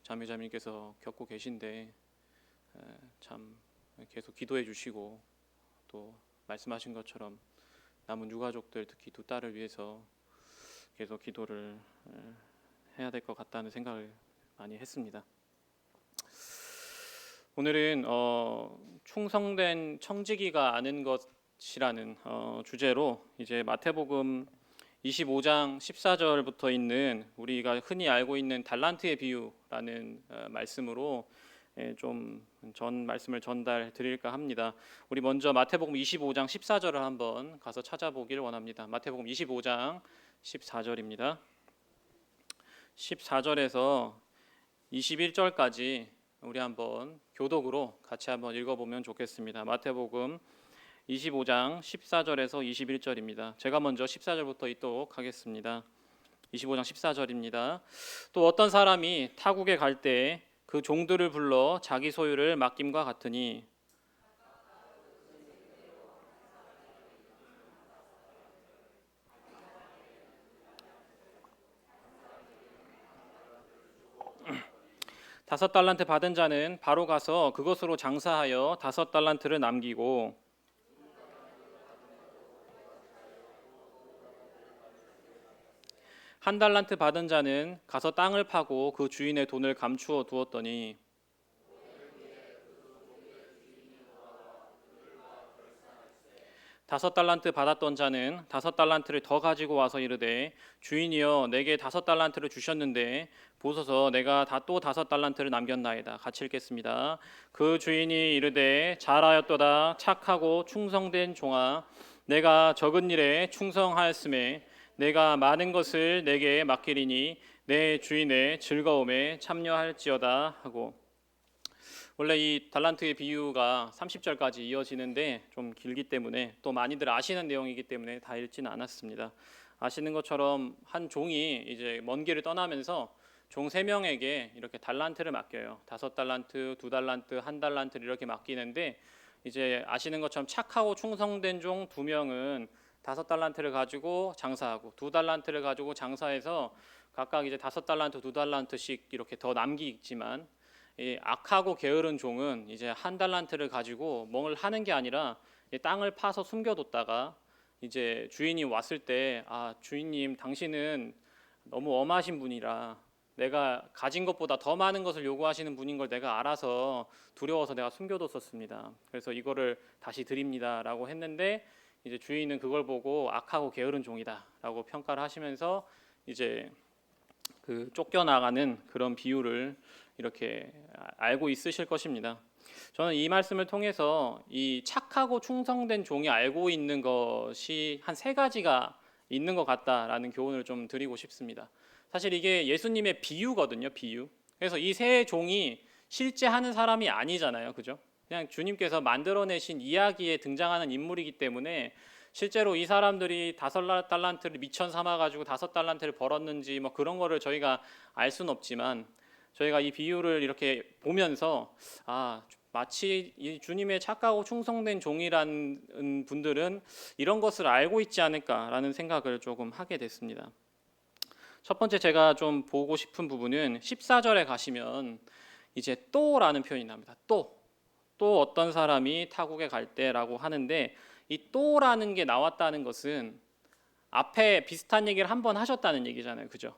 자매자매님께서 겪고 계신데 참 계속 기도해 주시고 또 말씀하신 것처럼 남은 유가족들 특히 두 딸을 위해서 계속 기도를 해야 될 것 같다는 생각을 많이 했습니다. 오늘은 충성된 청지기가 아는 것이라는 주제로 이제 마태복음 25장 14절부터 있는 우리가 흔히 알고 있는 달란트의 비유라는 말씀으로 좀 말씀을 전달 드릴까 합니다. 우리 먼저 마태복음 25장 14절을 한번 가서 찾아보길 원합니다. 마태복음 25장 14절입니다. 14절에서 21절까지 우리 한번 교독으로 같이 한번 읽어보면 좋겠습니다. 마태복음 25장 14절에서 21절입니다. 제가 먼저 14절부터 읽도록 하겠습니다. 25장 14절입니다. 또 어떤 사람이 타국에 갈 때 그 종들을 불러 자기 소유를 맡김과 같으니 다섯 달란트 받은 자는 바로 가서 그것으로 장사하여 다섯 달란트를 남기고 한 달란트 받은 자는 가서 땅을 파고 그 주인의 돈을 감추어 두었더니 다섯 달란트 받았던 자는 다섯 달란트를 더 가지고 와서 이르되 주인이여 내게 다섯 달란트를 주셨는데 보소서 내가 또 다섯 달란트를 남겼나이다. 같이 읽겠습니다. 그 주인이 이르되 잘하였도다 착하고 충성된 종아 내가 적은 일에 충성하였음에 내가 많은 것을 내게 맡기리니 내 주인의 즐거움에 참여할지어다 하고 원래 이 달란트의 비유가 30절까지 이어지는데 좀 길기 때문에 또 많이들 아시는 내용이기 때문에 다 읽지는 않았습니다. 아시는 것처럼 한 종이 이제 먼 길을 떠나면서 종 3명에게 이렇게 달란트를 맡겨요. 5달란트, 2달란트, 1달란트를 이렇게 맡기는데 이제 아시는 것처럼 착하고 충성된 종 2명은 5달란트를 가지고 장사하고 2달란트를 가지고 장사해서 각각 이제 5달란트, 2달란트씩 이렇게 더 남기지만 이 악하고 게으른 종은 이제 1달란트를 가지고 뭘 하는 게 아니라 땅을 파서 숨겨뒀다가 이제 주인이 왔을 때 주인님 당신은 너무 엄하신 분이라 내가 가진 것보다 더 많은 것을 요구하시는 분인 걸 내가 알아서 두려워서 내가 숨겨뒀었습니다. 그래서 이거를 다시 드립니다라고 했는데 이제 주인은 그걸 보고 악하고 게으른 종이다라고 평가를 하시면서 이제 그 쫓겨나가는 그런 비유를 이렇게 알고 있으실 것입니다. 저는 이 말씀을 통해서 이 착하고 충성된 종이 알고 있는 것이 한 3가지가 있는 것 같다라는 교훈을 좀 드리고 싶습니다. 사실 이게 예수님의 비유거든요, 비유. 그래서 이 세 종이 실제 하는 사람이 아니잖아요, 그죠? 그냥 주님께서 만들어내신 이야기에 등장하는 인물이기 때문에 실제로 이 사람들이 5달란트를 미천 삼아가지고 5달란트를 벌었는지 뭐 그런 거를 저희가 알 수는 없지만 저희가 이 비유를 이렇게 보면서 마치 이 주님의 착하고 충성된 종이라는 분들은 이런 것을 알고 있지 않을까라는 생각을 조금 하게 됐습니다. 첫 번째 제가 좀 보고 싶은 부분은 14절에 가시면 이제 또라는 표현이 나옵니다. 또 어떤 사람이 타국에 갈 때라고 하는데 이 또라는 게 나왔다는 것은 앞에 비슷한 얘기를 한번 하셨다는 얘기잖아요, 그죠?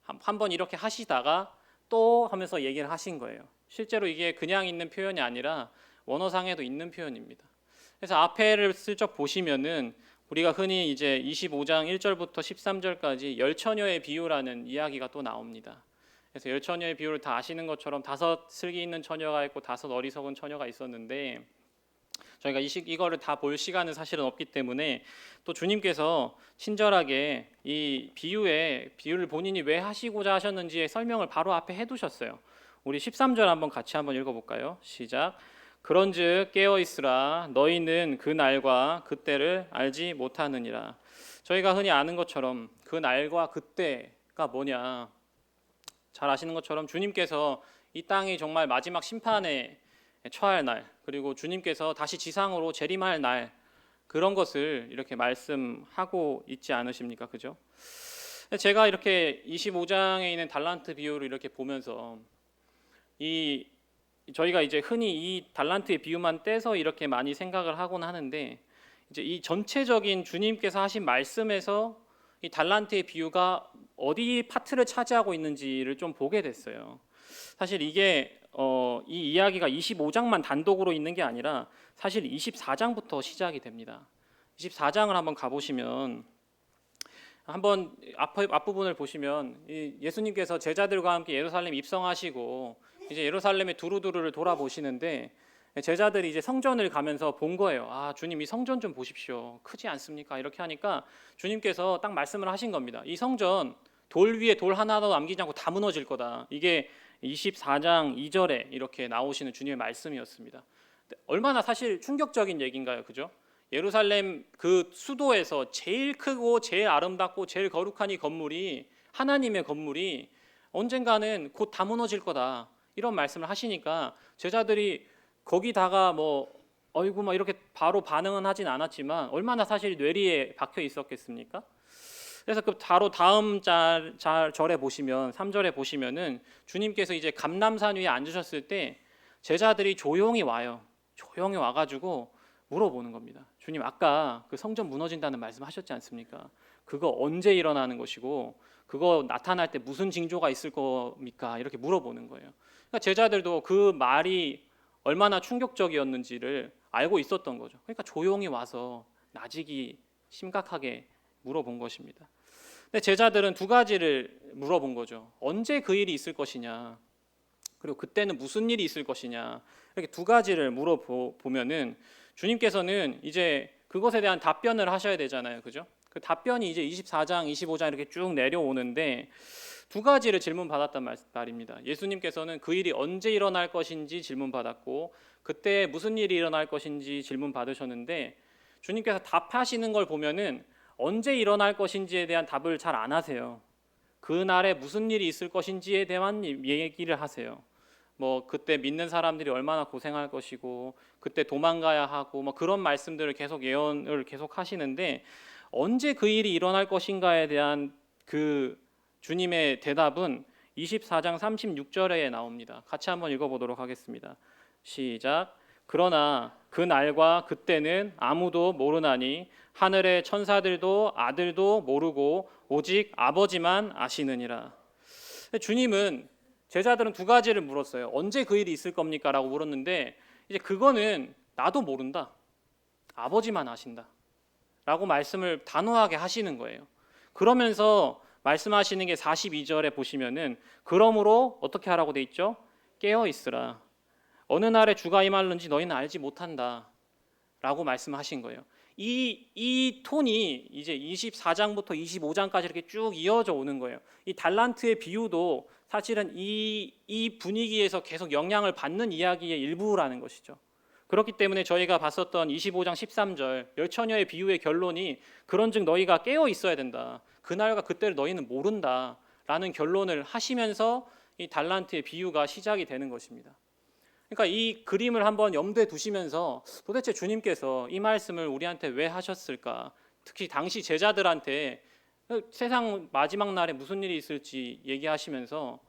한번 이렇게 하시다가 또 하면서 얘기를 하신 거예요. 실제로 이게 그냥 있는 표현이 아니라 원어상에도 있는 표현입니다. 그래서 앞에를 슬쩍 보시면은 우리가 흔히 이제 25장 1절부터 13절까지 열처녀의 비유라는 이야기가 또 나옵니다. 그래서 열처녀의 비유를 다 아시는 것처럼 5 슬기 있는 처녀가 있고 5 어리석은 처녀가 있었는데 저희가 이거를 다 볼 시간은 사실은 없기 때문에 또 주님께서 친절하게 이 비유를 본인이 왜 하시고자 하셨는지의 설명을 바로 앞에 해두셨어요. 우리 13절 한번 같이 한번 읽어볼까요? 시작. 그런즉 깨어 있으라 너희는 그 날과 그 때를 알지 못하느니라. 저희가 흔히 아는 것처럼 그 날과 그 때가 뭐냐? 잘 아시는 것처럼 주님께서 이 땅이 정말 마지막 심판에 처할 날, 그리고 주님께서 다시 지상으로 재림할 날, 그런 것을 이렇게 말씀하고 있지 않으십니까? 그죠? 제가 이렇게 25장에 있는 달란트 비유를 이렇게 보면서 이 저희가 이제 흔히 이 달란트의 비유만 떼서 이렇게 많이 생각을 하곤 하는데, 이제 이 전체적인 주님께서 하신 말씀에서 이 달란트의 비유가 어디 파트를 차지하고 있는지를 좀 보게 됐어요. 사실 이게 이 이야기가 25장만 단독으로 있는 게 아니라 사실 24장부터 시작이 됩니다. 24장을 한번 가보시면, 한번 앞부분을 보시면 예수님께서 제자들과 함께 예루살렘 입성하시고 이제 예루살렘의 두루두루를 돌아보시는데, 제자들이 이제 성전을 가면서 본 거예요. 아, 주님 이 성전 좀 보십시오. 크지 않습니까? 이렇게 하니까 주님께서 딱 말씀을 하신 겁니다. 이 성전 돌 위에 돌 하나도 남기지 않고 다 무너질 거다. 이게 24장 2절에 이렇게 나오시는 주님의 말씀이었습니다. 얼마나 사실 충격적인 얘기인가요? 그죠? 예루살렘 그 수도에서 제일 크고 제일 아름답고 제일 거룩한 이 건물이, 하나님의 건물이 언젠가는 곧 다 무너질 거다. 이런 말씀을 하시니까 제자들이 거기다가 뭐 어이구 막 이렇게 바로 반응은 하진 않았지만 얼마나 사실 뇌리에 박혀 있었겠습니까? 그래서 그 바로 다음 절에 보시면, 3절에 보시면은 주님께서 이제 감람산 위에 앉으셨을 때 제자들이 조용히 와요. 조용히 와가지고 물어보는 겁니다. 주님, 아까 그 성전 무너진다는 말씀하셨지 않습니까? 그거 언제 일어나는 것이고 그거 나타날 때 무슨 징조가 있을 겁니까? 이렇게 물어보는 거예요. 그러니까 제자들도 그 말이 얼마나 충격적이었는지를 알고 있었던 거죠. 그러니까 조용히 와서 나직이 심각하게 물어본 것입니다. 근데 제자들은 두 가지를 물어본 거죠. 언제 그 일이 있을 것이냐, 그리고 그때는 무슨 일이 있을 것이냐, 이렇게 두 가지를 물어보면은 주님께서는 이제 그것에 대한 답변을 하셔야 되잖아요. 그죠? 그 답변이 이제 24장, 25장 이렇게 쭉 내려오는데 두 가지를 질문받았단 말입니다. 예수님께서는 그 일이 언제 일어날 것인지 질문받았고 그때 무슨 일이 일어날 것인지 질문받으셨는데, 주님께서 답하시는 걸 보면은 언제 일어날 것인지에 대한 답을 잘 안 하세요. 그날에 무슨 일이 있을 것인지에 대한 얘기를 하세요. 뭐 그때 믿는 사람들이 얼마나 고생할 것이고 그때 도망가야 하고 뭐 그런 말씀들을 계속 예언을 계속 하시는데, 언제 그 일이 일어날 것인가에 대한 그 주님의 대답은 24장 36절에 나옵니다. 같이 한번 읽어보도록 하겠습니다. 시작. 그러나 그 날과 그때는 아무도 모르나니 하늘의 천사들도 아들도 모르고 오직 아버지만 아시느니라. 주님은, 제자들은 두 가지를 물었어요. 언제 그 일이 있을 겁니까? 라고 물었는데 이제 그거는 나도 모른다, 아버지만 아신다 라고 말씀을 단호하게 하시는 거예요. 그러면서 말씀하시는 게 42절에 보시면은 그러므로 어떻게 하라고 돼 있죠? 깨어 있으라. 어느 날에 주가 임할는지 너희는 알지 못한다 라고 말씀하신 거예요. 이 톤이 이제 24장부터 25장까지 이렇게 쭉 이어져 오는 거예요. 이 달란트의 비유도 사실은 이 분위기에서 계속 영향을 받는 이야기의 일부라는 것이죠. 그렇기 때문에 저희가 봤었던 25장 13절 열처녀의 비유의 결론이 그런즉 너희가 깨어 있어야 된다, 그날과 그때를 너희는 모른다 라는 결론을 하시면서 이 달란트의 비유가 시작이 되는 것입니다. 그러니까 이 그림을 한번 염두에 두시면서 도대체 주님께서 이 말씀을 우리한테 왜 하셨을까, 특히 당시 제자들한테 세상 마지막 날에 무슨 일이 있을지 얘기하시면서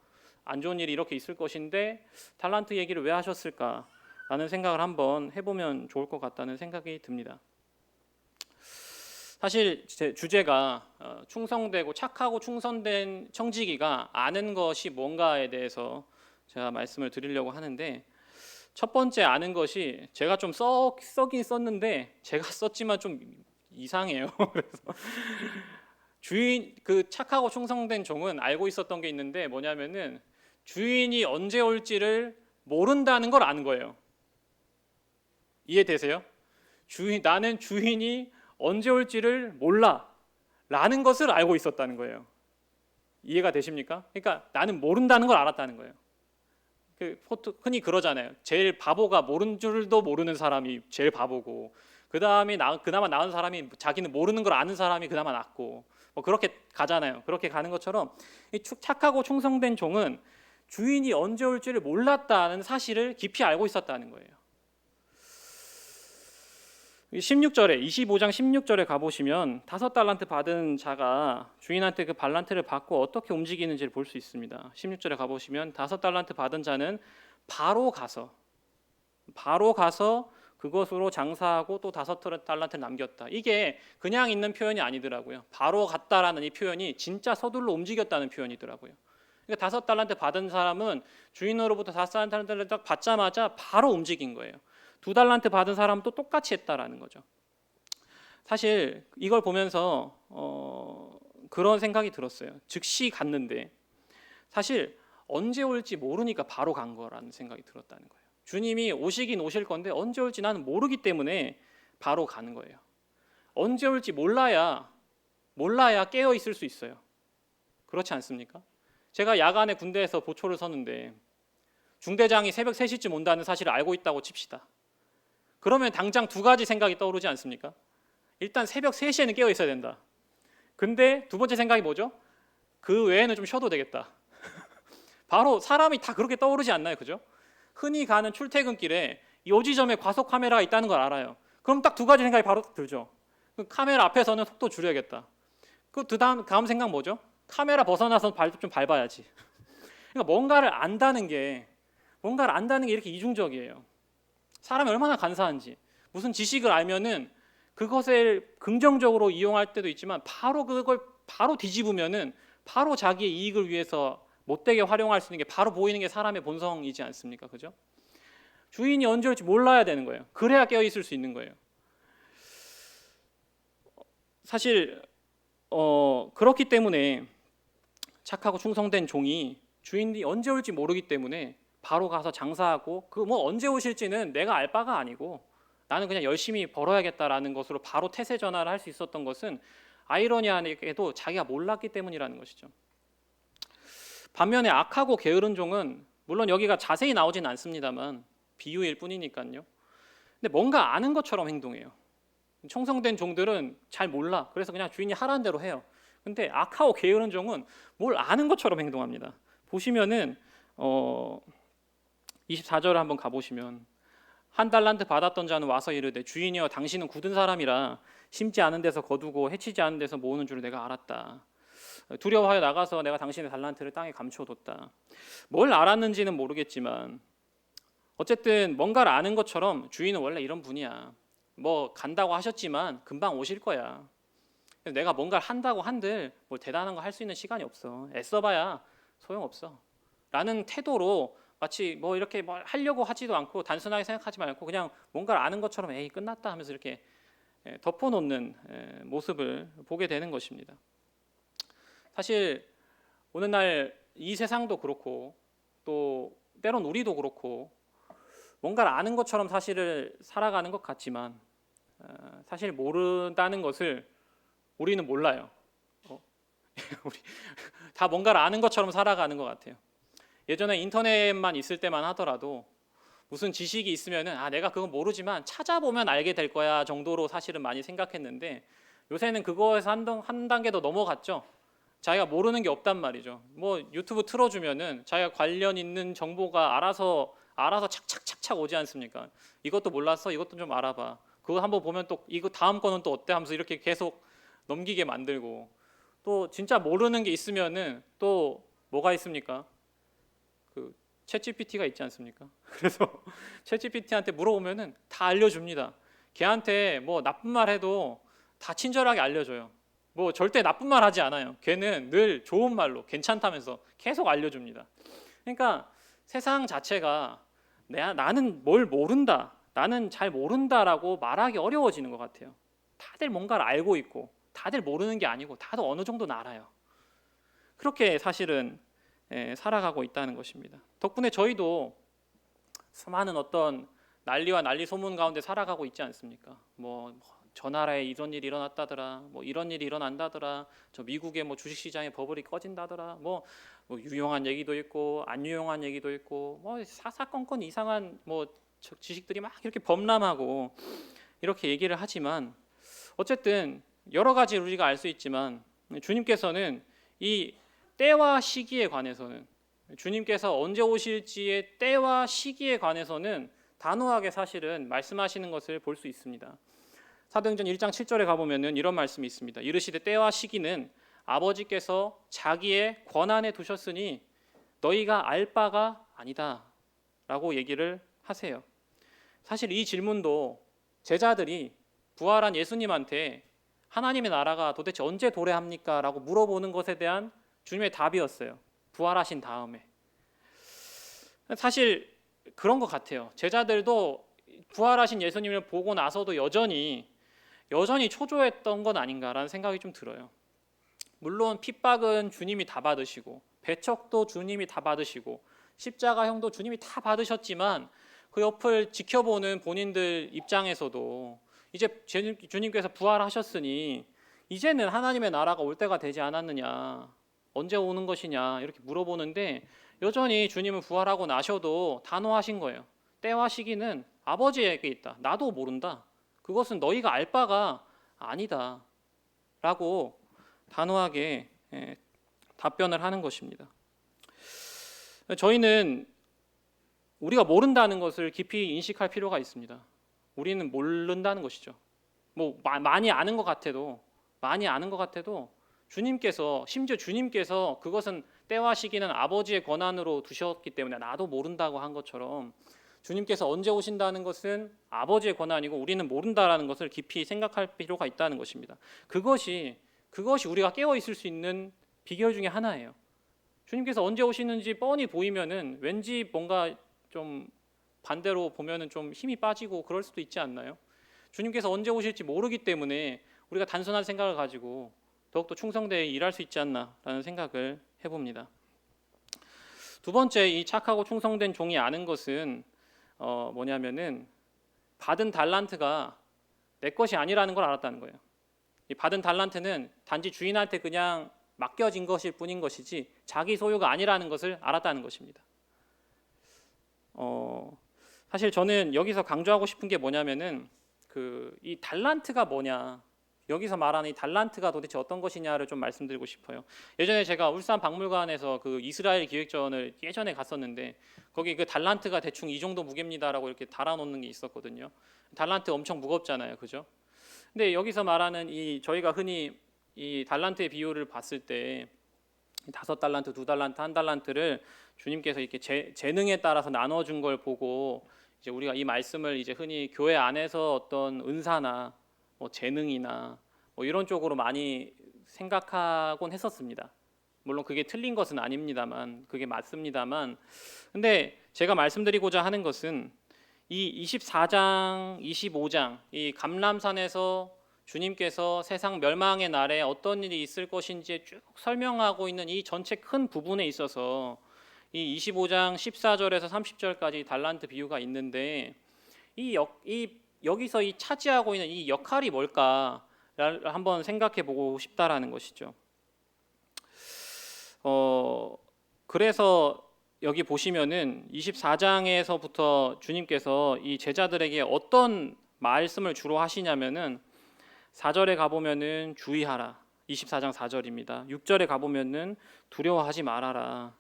안 좋은 일이 이렇게 있을 것인데 달란트 얘기를 왜 하셨을까 라는 생각을 한번 해보면 좋을 것 같다는 생각이 듭니다. 사실 제 주제가 충성되고 착하고 충성된 청지기가 아는 것이 뭔가에 대해서 제가 말씀을 드리려고 하는데, 첫 번째 아는 것이, 제가 좀 써긴 썼는데 제가 썼지만 좀 이상해요. 그래서 주인, 그 착하고 충성된 종은 알고 있었던 게 있는데 뭐냐면은 주인이 언제 올지를 모른다는 걸 아는 거예요. 이해되세요? 나는 주인이 언제 올지를 몰라 라는 것을 알고 있었다는 거예요. 이해가 되십니까? 그러니까 나는 모른다는 걸 알았다는 거예요. 흔히 그러잖아요. 제일 바보가 모른 줄도 모르는 사람이 제일 바보고, 그 다음에 그나마 나은 사람이, 자기는 모르는 걸 아는 사람이 그나마 낫고, 뭐 그렇게 가잖아요. 그렇게 가는 것처럼 이 착하고 충성된 종은 주인이 언제 올지를 몰랐다는 사실을 깊이 알고 있었다는 거예요. 16절에 25장 16절에 가보시면 5달란트 받은 자가 주인한테 그 달란트를 받고 어떻게 움직이는지를 볼 수 있습니다. 16절에 가보시면 5달란트 받은 자는 바로 가서 그것으로 장사하고 또 5달란트를 남겼다. 이게 그냥 있는 표현이 아니더라고요. 바로 갔다라는 이 표현이 진짜 서둘러 움직였다는 표현이더라고요. 그러니까 5달란트 받은 사람은 주인으로부터 5달란트를 딱 받자마자 바로 움직인 거예요. 2달란트 받은 사람도 똑같이 했다라는 거죠. 사실 이걸 보면서 그런 생각이 들었어요. 즉시 갔는데 사실 언제 올지 모르니까 바로 간 거라는 생각이 들었다는 거예요. 주님이 오시긴 오실 건데 언제 올지 나는 모르기 때문에 바로 가는 거예요. 언제 올지 몰라야 깨어 있을 수 있어요. 그렇지 않습니까? 제가 야간에 군대에서 보초를 서는데 중대장이 새벽 3시쯤 온다는 사실을 알고 있다고 칩시다. 그러면 당장 2가지 생각이 떠오르지 않습니까? 일단 새벽 3시에는 깨어 있어야 된다. 근데 2번째 생각이 뭐죠? 그 외에는 좀 쉬어도 되겠다. 바로 사람이 다 그렇게 떠오르지 않나요? 그죠? 흔히 가는 출퇴근길에 요 지점에 과속 카메라가 있다는 걸 알아요. 그럼 딱 2가지 생각이 바로 들죠. 그 카메라 앞에서는 속도 줄여야겠다. 그 다음 생각 뭐죠? 카메라 벗어나서 좀 밟아야지. 그러니까 뭔가를 안다는 게 이렇게 이중적이에요. 사람이 얼마나 간사한지. 무슨 지식을 알면은 그것을 긍정적으로 이용할 때도 있지만 바로 그걸 바로 뒤집으면은 바로 자기의 이익을 위해서 못되게 활용할 수 있는 게 바로 보이는 게 사람의 본성이지 않습니까? 그죠? 주인이 언제 올지 몰라야 되는 거예요. 그래야 깨어 있을 수 있는 거예요. 사실 그렇기 때문에 착하고 충성된 종이 주인이 언제 올지 모르기 때문에 바로 가서 장사하고 그 뭐 언제 오실지는 내가 알 바가 아니고 나는 그냥 열심히 벌어야겠다라는 것으로 바로 태세 전환을 할 수 있었던 것은 아이러니하게도 자기가 몰랐기 때문이라는 것이죠. 반면에 악하고 게으른 종은 물론 여기가 자세히 나오진 않습니다만 비유일 뿐이니까요. 근데 뭔가 아는 것처럼 행동해요. 충성된 종들은 잘 몰라. 그래서 그냥 주인이 하라는 대로 해요. 근데 악하고 게으른 종은 뭘 아는 것처럼 행동합니다. 보시면은 24절을 한번 가보시면 1달란트 받았던 자는 와서 이르되 주인이여 당신은 굳은 사람이라 심지 않은 데서 거두고 해치지 않은 데서 모으는 줄을 내가 알았다. 두려워하여 나가서 내가 당신의 달란트를 땅에 감춰뒀다. 뭘 알았는지는 모르겠지만 어쨌든 뭔가를 아는 것처럼 주인은 원래 이런 분이야. 뭐 간다고 하셨지만 금방 오실 거야. 내가 뭔가를 한다고 한들 뭘 대단한 거 할 수 있는 시간이 없어. 애써봐야 소용없어. 라는 태도로 마치 뭐 이렇게 뭐 하려고 하지도 않고 단순하게 생각하지 말고 그냥 뭔가를 아는 것처럼 에이 끝났다 하면서 이렇게 덮어놓는 모습을 보게 되는 것입니다. 사실 오늘날 이 세상도 그렇고 또 때론 우리도 그렇고 뭔가를 아는 것처럼 사실을 살아가는 것 같지만 사실 모른다는 것을 우리는 몰라요. 우리 다 뭔가를 아는 것처럼 살아가는 것 같아요. 예전에 인터넷만 있을 때만 하더라도 무슨 지식이 있으면은 내가 그건 모르지만 찾아보면 알게 될 거야 정도로 사실은 많이 생각했는데 요새는 그거에서 한 단계 더 넘어갔죠. 자기가 모르는 게 없단 말이죠. 뭐 유튜브 틀어주면은 자기가 관련 있는 정보가 알아서 착착착착 오지 않습니까? 이것도 몰랐어, 이것도 좀 알아봐. 그거 한번 보면 또 이거 다음 거는 또 어때 하면서 이렇게 계속 넘기게 만들고 또 진짜 모르는 게 있으면은 또 뭐가 있습니까? 그 챗GPT가 있지 않습니까? 그래서 챗GPT한테 물어보면은 다 알려줍니다. 걔한테 뭐 나쁜 말 해도 다 친절하게 알려줘요. 뭐 절대 나쁜 말 하지 않아요. 걔는 늘 좋은 말로 괜찮다면서 계속 알려줍니다. 그러니까 세상 자체가 나는 뭘 모른다, 나는 잘 모른다라고 말하기 어려워지는 것 같아요. 다들 뭔가를 알고 있고 다들 모르는 게 아니고 다들 어느 정도는 알아요. 그렇게 사실은 살아가고 있다는 것입니다. 덕분에 저희도 수많은 어떤 난리와 난리 소문 가운데 살아가고 있지 않습니까? 뭐 저 나라에 이런 일이 일어났다더라, 뭐 이런 일이 일어난다더라, 저 미국의 뭐 주식시장의 버블이 꺼진다더라, 뭐 유용한 얘기도 있고 안 유용한 얘기도 있고 뭐 사사건건 이상한 뭐 지식들이 막 이렇게 범람하고 이렇게 얘기를 하지만 어쨌든 여러 가지 우리가 알 수 있지만 주님께서는 이 때와 시기에 관해서는 주님께서 언제 오실지의 때와 시기에 관해서는 단호하게 사실은 말씀하시는 것을 볼 수 있습니다. 사도행전 1장 7절에 가보면은 이런 말씀이 있습니다. 이르시되 때와 시기는 아버지께서 자기의 권한에 두셨으니 너희가 알 바가 아니다 라고 얘기를 하세요. 사실 이 질문도 제자들이 부활한 예수님한테 하나님의 나라가 도대체 언제 도래합니까? 라고 물어보는 것에 대한 주님의 답이었어요. 부활하신 다음에. 사실 그런 것 같아요. 제자들도 부활하신 예수님을 보고 나서도 여전히 초조했던 건 아닌가라는 생각이 좀 들어요. 물론 핍박은 주님이 다 받으시고 배척도 주님이 다 받으시고 십자가형도 주님이 다 받으셨지만 그 옆을 지켜보는 본인들 입장에서도 이제 주님께서 부활하셨으니 이제는 하나님의 나라가 올 때가 되지 않았느냐, 언제 오는 것이냐 이렇게 물어보는데 여전히 주님은 부활하고 나셔도 단호하신 거예요. 때와 시기는 아버지에게 있다. 나도 모른다. 그것은 너희가 알 바가 아니다 라고 단호하게 답변을 하는 것입니다. 저희는 우리가 모른다는 것을 깊이 인식할 필요가 있습니다. 우리는 모른다는 것이죠. 뭐 많이 아는 것 같아도 주님께서, 심지어 주님께서 그것은 때와 시기는 아버지의 권한으로 두셨기 때문에 나도 모른다고 한 것처럼 주님께서 언제 오신다는 것은 아버지의 권한이고 우리는 모른다라는 것을 깊이 생각할 필요가 있다는 것입니다. 그것이 우리가 깨어 있을 수 있는 비결 중에 하나예요. 주님께서 언제 오시는지 뻔히 보이면은 왠지 뭔가 좀 반대로 보면은 좀 힘이 빠지고 그럴 수도 있지 않나요? 주님께서 언제 오실지 모르기 때문에 우리가 단순한 생각을 가지고 더욱더 충성되게 일할 수 있지 않나라는 생각을 해봅니다. 두 번째, 이 착하고 충성된 종이 아는 것은 뭐냐면은 받은 달란트가 내 것이 아니라는 걸 알았다는 거예요. 이 받은 달란트는 단지 주인한테 그냥 맡겨진 것일 뿐인 것이지 자기 소유가 아니라는 것을 알았다는 것입니다. 사실 저는 여기서 강조하고 싶은 게 뭐냐면은 이 달란트가 뭐냐, 여기서 말하는 이 달란트가 도대체 어떤 것이냐를 좀 말씀드리고 싶어요. 예전에 제가 울산 박물관에서 그 이스라엘 기획전을 예전에 갔었는데 거기 그 달란트가 대충 이 정도 무게입니다라고 이렇게 달아놓는 게 있었거든요. 달란트 엄청 무겁잖아요, 그죠? 근데 여기서 말하는 저희가 흔히 이 달란트의 비율을 봤을 때 5달란트, 2달란트, 1달란트를 주님께서 이렇게 재능에 따라서 나눠준 걸 보고 이제 우리가 이 말씀을 이제 흔히 교회 안에서 어떤 은사나 뭐 재능이나 뭐 이런 쪽으로 많이 생각하곤 했었습니다. 물론 그게 틀린 것은 아닙니다만, 그게 맞습니다만, 근데 제가 말씀드리고자 하는 것은 이 24장, 25장 이 감람산에서 주님께서 세상 멸망의 날에 어떤 일이 있을 것인지 쭉 설명하고 있는 이 전체 큰 부분에 있어서 이 25장 14절에서 30절까지 달란트 비유가 있는데 여기서 이 차지하고 있는 이 역할이 뭘까를 한번 생각해 보고 싶다라는 것이죠. 그래서 여기 보시면은 24장에서부터 주님께서 이 제자들에게 어떤 말씀을 주로 하시냐면은 4절에 가보면은 주의하라. 24장 4절입니다. 6절에 가보면은 두려워하지 말아라.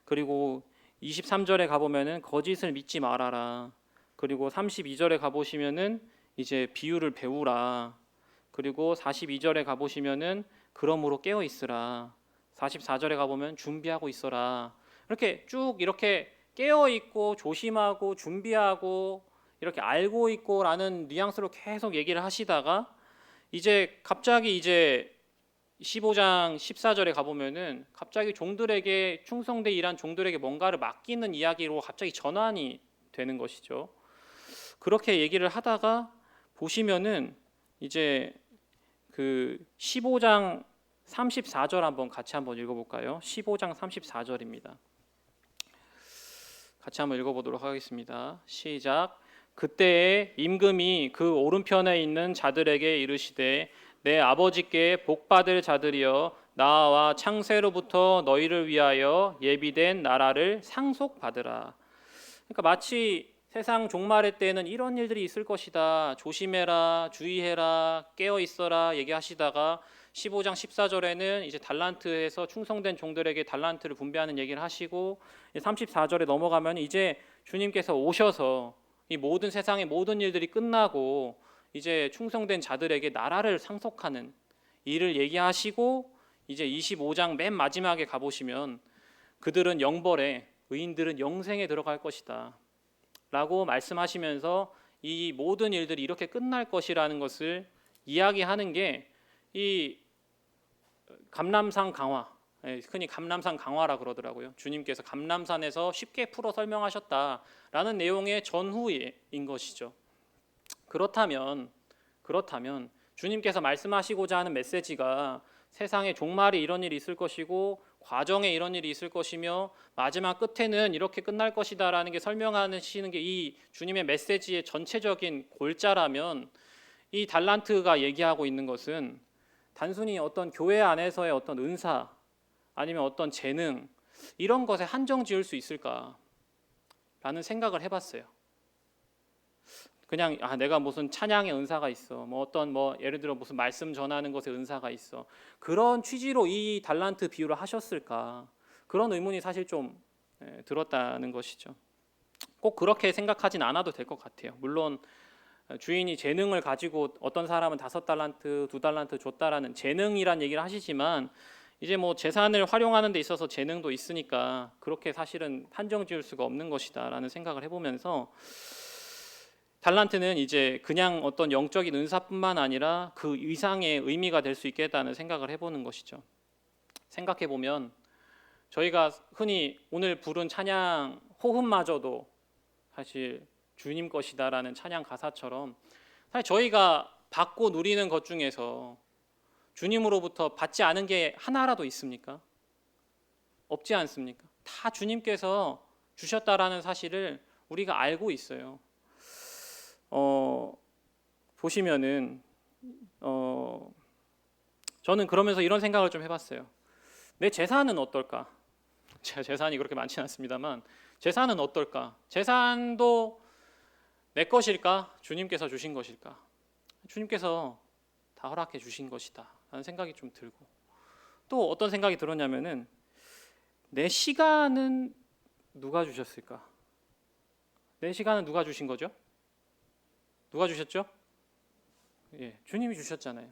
그리고 23절에 가보면은 거짓을 믿지 말아라. 그리고 32절에 가보시면은 이제 비유를 배우라. 그리고 42절에 가보시면은 그러므로 깨어 있으라. 44절에 가보면 준비하고 있어라. 이렇게 쭉 이렇게 깨어 있고 조심하고 준비하고 이렇게 알고 있고라는 뉘앙스로 계속 얘기를 하시다가 이제 갑자기 이제 15장 14절에 가보면은 갑자기 종들에게 충성되 일한 종들에게 뭔가를 맡기는 이야기로 갑자기 전환이 되는 것이죠. 그렇게 얘기를 하다가 보시면은 이제 그 15장 34절 한번 같이 한번 읽어볼까요? 15장 34절입니다. 같이 한번 읽어보도록 하겠습니다. 시작. 그때에 임금이 그 오른편에 있는 자들에게 이르시되 내 아버지께 복받을 자들이여 나와 창세로부터 너희를 위하여 예비된 나라를 상속받으라. 그러니까 마치 세상 종말의 때에는 이런 일들이 있을 것이다. 조심해라, 주의해라, 깨어 있어라 얘기하시다가 15장 14절에는 이제 달란트에서 충성된 종들에게 달란트를 분배하는 얘기를 하시고 34절에 넘어가면 이제 주님께서 오셔서 이 모든 세상의 모든 일들이 끝나고 이제 충성된 자들에게 나라를 상속하는 일을 얘기하시고 이제 25장 맨 마지막에 가보시면 그들은 영벌에 의인들은 영생에 들어갈 것이다 라고 말씀하시면서 이 모든 일들이 이렇게 끝날 것이라는 것을 이야기하는 게 이 감람산 강화, 흔히 감람산 강화라 그러더라고요. 주님께서 감람산에서 쉽게 풀어 설명하셨다라는 내용의 전후인 것이죠. 그렇다면 주님께서 말씀하시고자 하는 메시지가 세상에 종말에 이런 일이 있을 것이고 과정에 이런 일이 있을 것이며 마지막 끝에는 이렇게 끝날 것이다라는 게 설명하시는 게 이 주님의 메시지의 전체적인 골자라면 이 달란트가 얘기하고 있는 것은 단순히 어떤 교회 안에서의 어떤 은사 아니면 어떤 재능 이런 것에 한정 지을 수 있을까라는 생각을 해봤어요. 그냥 내가 무슨 찬양의 은사가 있어, 예를 들어 무슨 말씀 전하는 것에 은사가 있어, 그런 취지로 이 달란트 비유를 하셨을까, 그런 의문이 사실 좀 들었다는 것이죠. 꼭 그렇게 생각하진 않아도 될 것 같아요. 물론 주인이 재능을 가지고 어떤 사람은 5달란트, 2달란트 줬다라는 재능이란 얘기를 하시지만 이제 뭐 재산을 활용하는 데 있어서 재능도 있으니까 그렇게 사실은 한정 지을 수가 없는 것이다라는 생각을 해보면서 달란트는 이제 그냥 어떤 영적인 은사뿐만 아니라 그 이상의 의미가 될 수 있겠다는 생각을 해보는 것이죠. 생각해 보면 저희가 흔히 오늘 부른 찬양 호흡마저도 사실 주님 것이다라는 찬양 가사처럼 사실 저희가 받고 누리는 것 중에서 주님으로부터 받지 않은 게 하나라도 있습니까? 없지 않습니까? 다 주님께서 주셨다라는 사실을 우리가 알고 있어요. 보시면은 저는 그러면서 이런 생각을 좀 해봤어요. 내 재산은 어떨까? 제가 재산이 그렇게 많지는 않습니다만 재산은 어떨까? 재산도 내 것일까? 주님께서 주신 것일까? 주님께서 다 허락해 주신 것이다 라는 생각이 좀 들고, 또 어떤 생각이 들었냐면은 내 시간은 누가 주셨을까? 내 시간은 누가 주신 거죠? 누가 주셨죠? 주님이 주셨잖아요.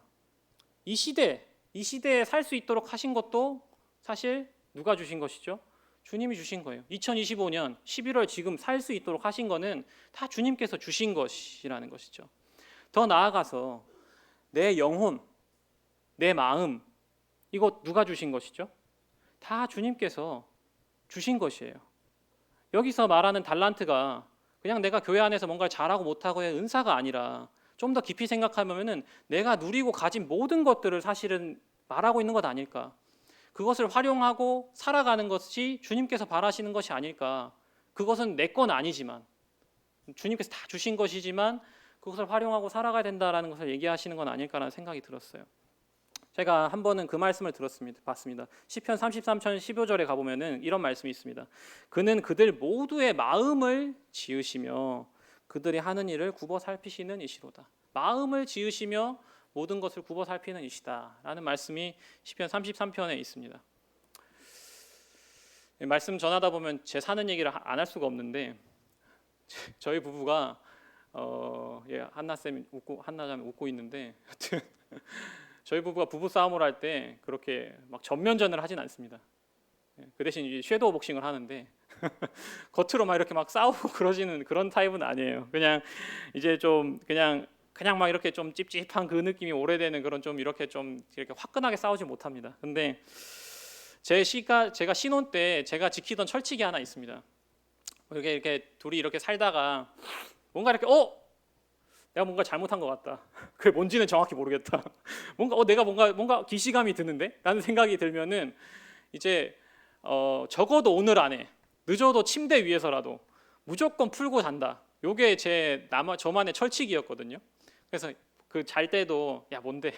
이 시대에 살 수 있도록 하신 것도 사실 누가 주신 것이죠? 주님이 주신 거예요. 2025년 11월 지금 살 수 있도록 하신 거는 다 주님께서 주신 것이라는 것이죠. 더 나아가서 내 영혼, 내 마음, 이거 누가 주신 것이죠? 다 주님께서 주신 것이에요. 여기서 말하는 달란트가 그냥 내가 교회 안에서 뭔가를 잘하고 못하고의 은사가 아니라 좀 더 깊이 생각하면은 내가 누리고 가진 모든 것들을 사실은 말하고 있는 것 아닐까. 그것을 활용하고 살아가는 것이 주님께서 바라시는 것이 아닐까. 그것은 내 건 아니지만 주님께서 다 주신 것이지만 그것을 활용하고 살아가야 된다라는 것을 얘기하시는 건 아닐까라는 생각이 들었어요. 제가 한 번은 그 말씀을 봤습니다. 시편 33편 15절에 가보면은 이런 말씀이 있습니다. 그는 그들 모두의 마음을 지으시며 그들이 하는 일을 굽어 살피시는 이시로다. 마음을 지으시며 모든 것을 굽어 살피는 이시다 라는 말씀이 시편 33편에 있습니다. 말씀 전하다 보면 제 사는 얘기를 안 할 수가 없는데 저희 부부가 한나쌤 웃고 한나자매 웃고 있는데 하여튼 저희 부부가 부부 싸움을 할 때 그렇게 막 전면전을 하진 않습니다. 그 대신 이제 섀도우 복싱을 하는데 겉으로 막 이렇게 막 싸우고 그러지는 그런 타입은 아니에요. 그냥 이제 좀 그냥 막 이렇게 좀 찝찝한 그 느낌이 오래되는 그런 좀 이렇게 화끈하게 싸우지 못합니다. 근데 제가 신혼 때 제가 지키던 철칙이 하나 있습니다. 이렇게 둘이 이렇게 살다가 뭔가 이렇게 내가 뭔가 잘못한 것 같다. 그게 뭔지는 정확히 모르겠다. 내가 뭔가 기시감이 드는데? 라는 생각이 들면은 이제 적어도 오늘 안에 늦어도 침대 위에서라도 무조건 풀고 잔다. 요게 저만의 철칙이었거든요. 그래서 그 잘 때도 야 뭔데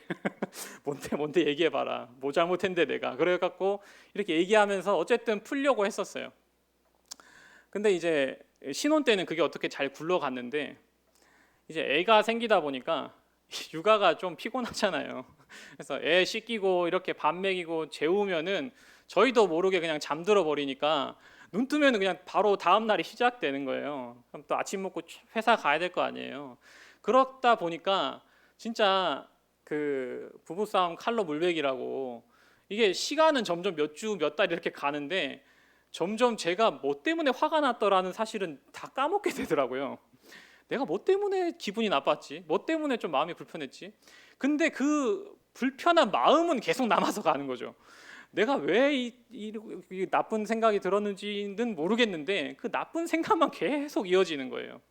뭔데 얘기해봐라. 뭐 잘못했는데 내가 그래갖고 이렇게 얘기하면서 어쨌든 풀려고 했었어요. 근데 이제 신혼 때는 그게 어떻게 잘 굴러갔는데 이제 애가 생기다 보니까 육아가 좀 피곤하잖아요. 그래서 애 씻기고 이렇게 밥 먹이고 재우면은 저희도 모르게 그냥 잠들어 버리니까 눈 뜨면 그냥 바로 다음 날이 시작되는 거예요. 그럼 또 아침 먹고 회사 가야 될 거 아니에요. 그렇다 보니까 진짜 그 부부싸움 칼로 물베기라고, 이게 시간은 점점 몇 주 몇 달 이렇게 가는데 점점 제가 뭐 때문에 화가 났더라는 사실은 다 까먹게 되더라고요. 내가 뭐 때문에 기분이 나빴지? 뭐 때문에 좀 마음이 불편했지? 근데 그 불편한 마음은 계속 남아서 가는 거죠. 내가 왜 이 나쁜 생각이 들었는지는 모르겠는데 그 나쁜 생각만 계속 이어지는 거예요.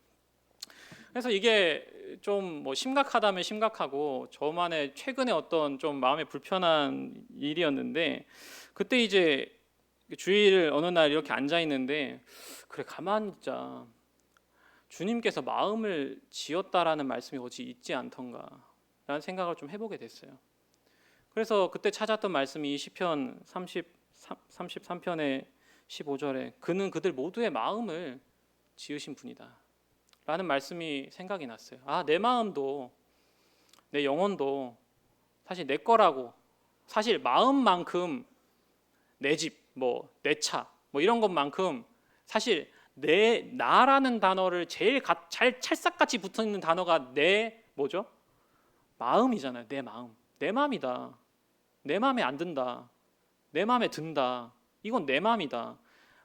그래서 이게 좀 뭐 심각하다면 심각하고 저만의 최근에 어떤 좀 마음에 불편한 일이었는데, 그때 이제 주일 어느 날 이렇게 앉아 있는데, 그래 가만히 있자, 주님께서 마음을 지었다라는 말씀이 어디 있지 않던가 라는 생각을 좀 해보게 됐어요. 그래서 그때 찾았던 말씀이 시편 33편의 15절에 그는 그들 모두의 마음을 지으신 분이다 라는 말씀이 생각이 났어요. 아, 내 마음도 내 영혼도 사실 내 거라고, 사실 마음만큼 내 집, 뭐 내 차, 뭐 이런 것만큼 사실 내 나라는 단어를 제일 잘 찰싹같이 붙어 있는 단어가 내 뭐죠? 마음이잖아요. 내 마음. 내 마음이다. 내 마음에 안 든다. 내 마음에 든다. 이건 내 마음이다.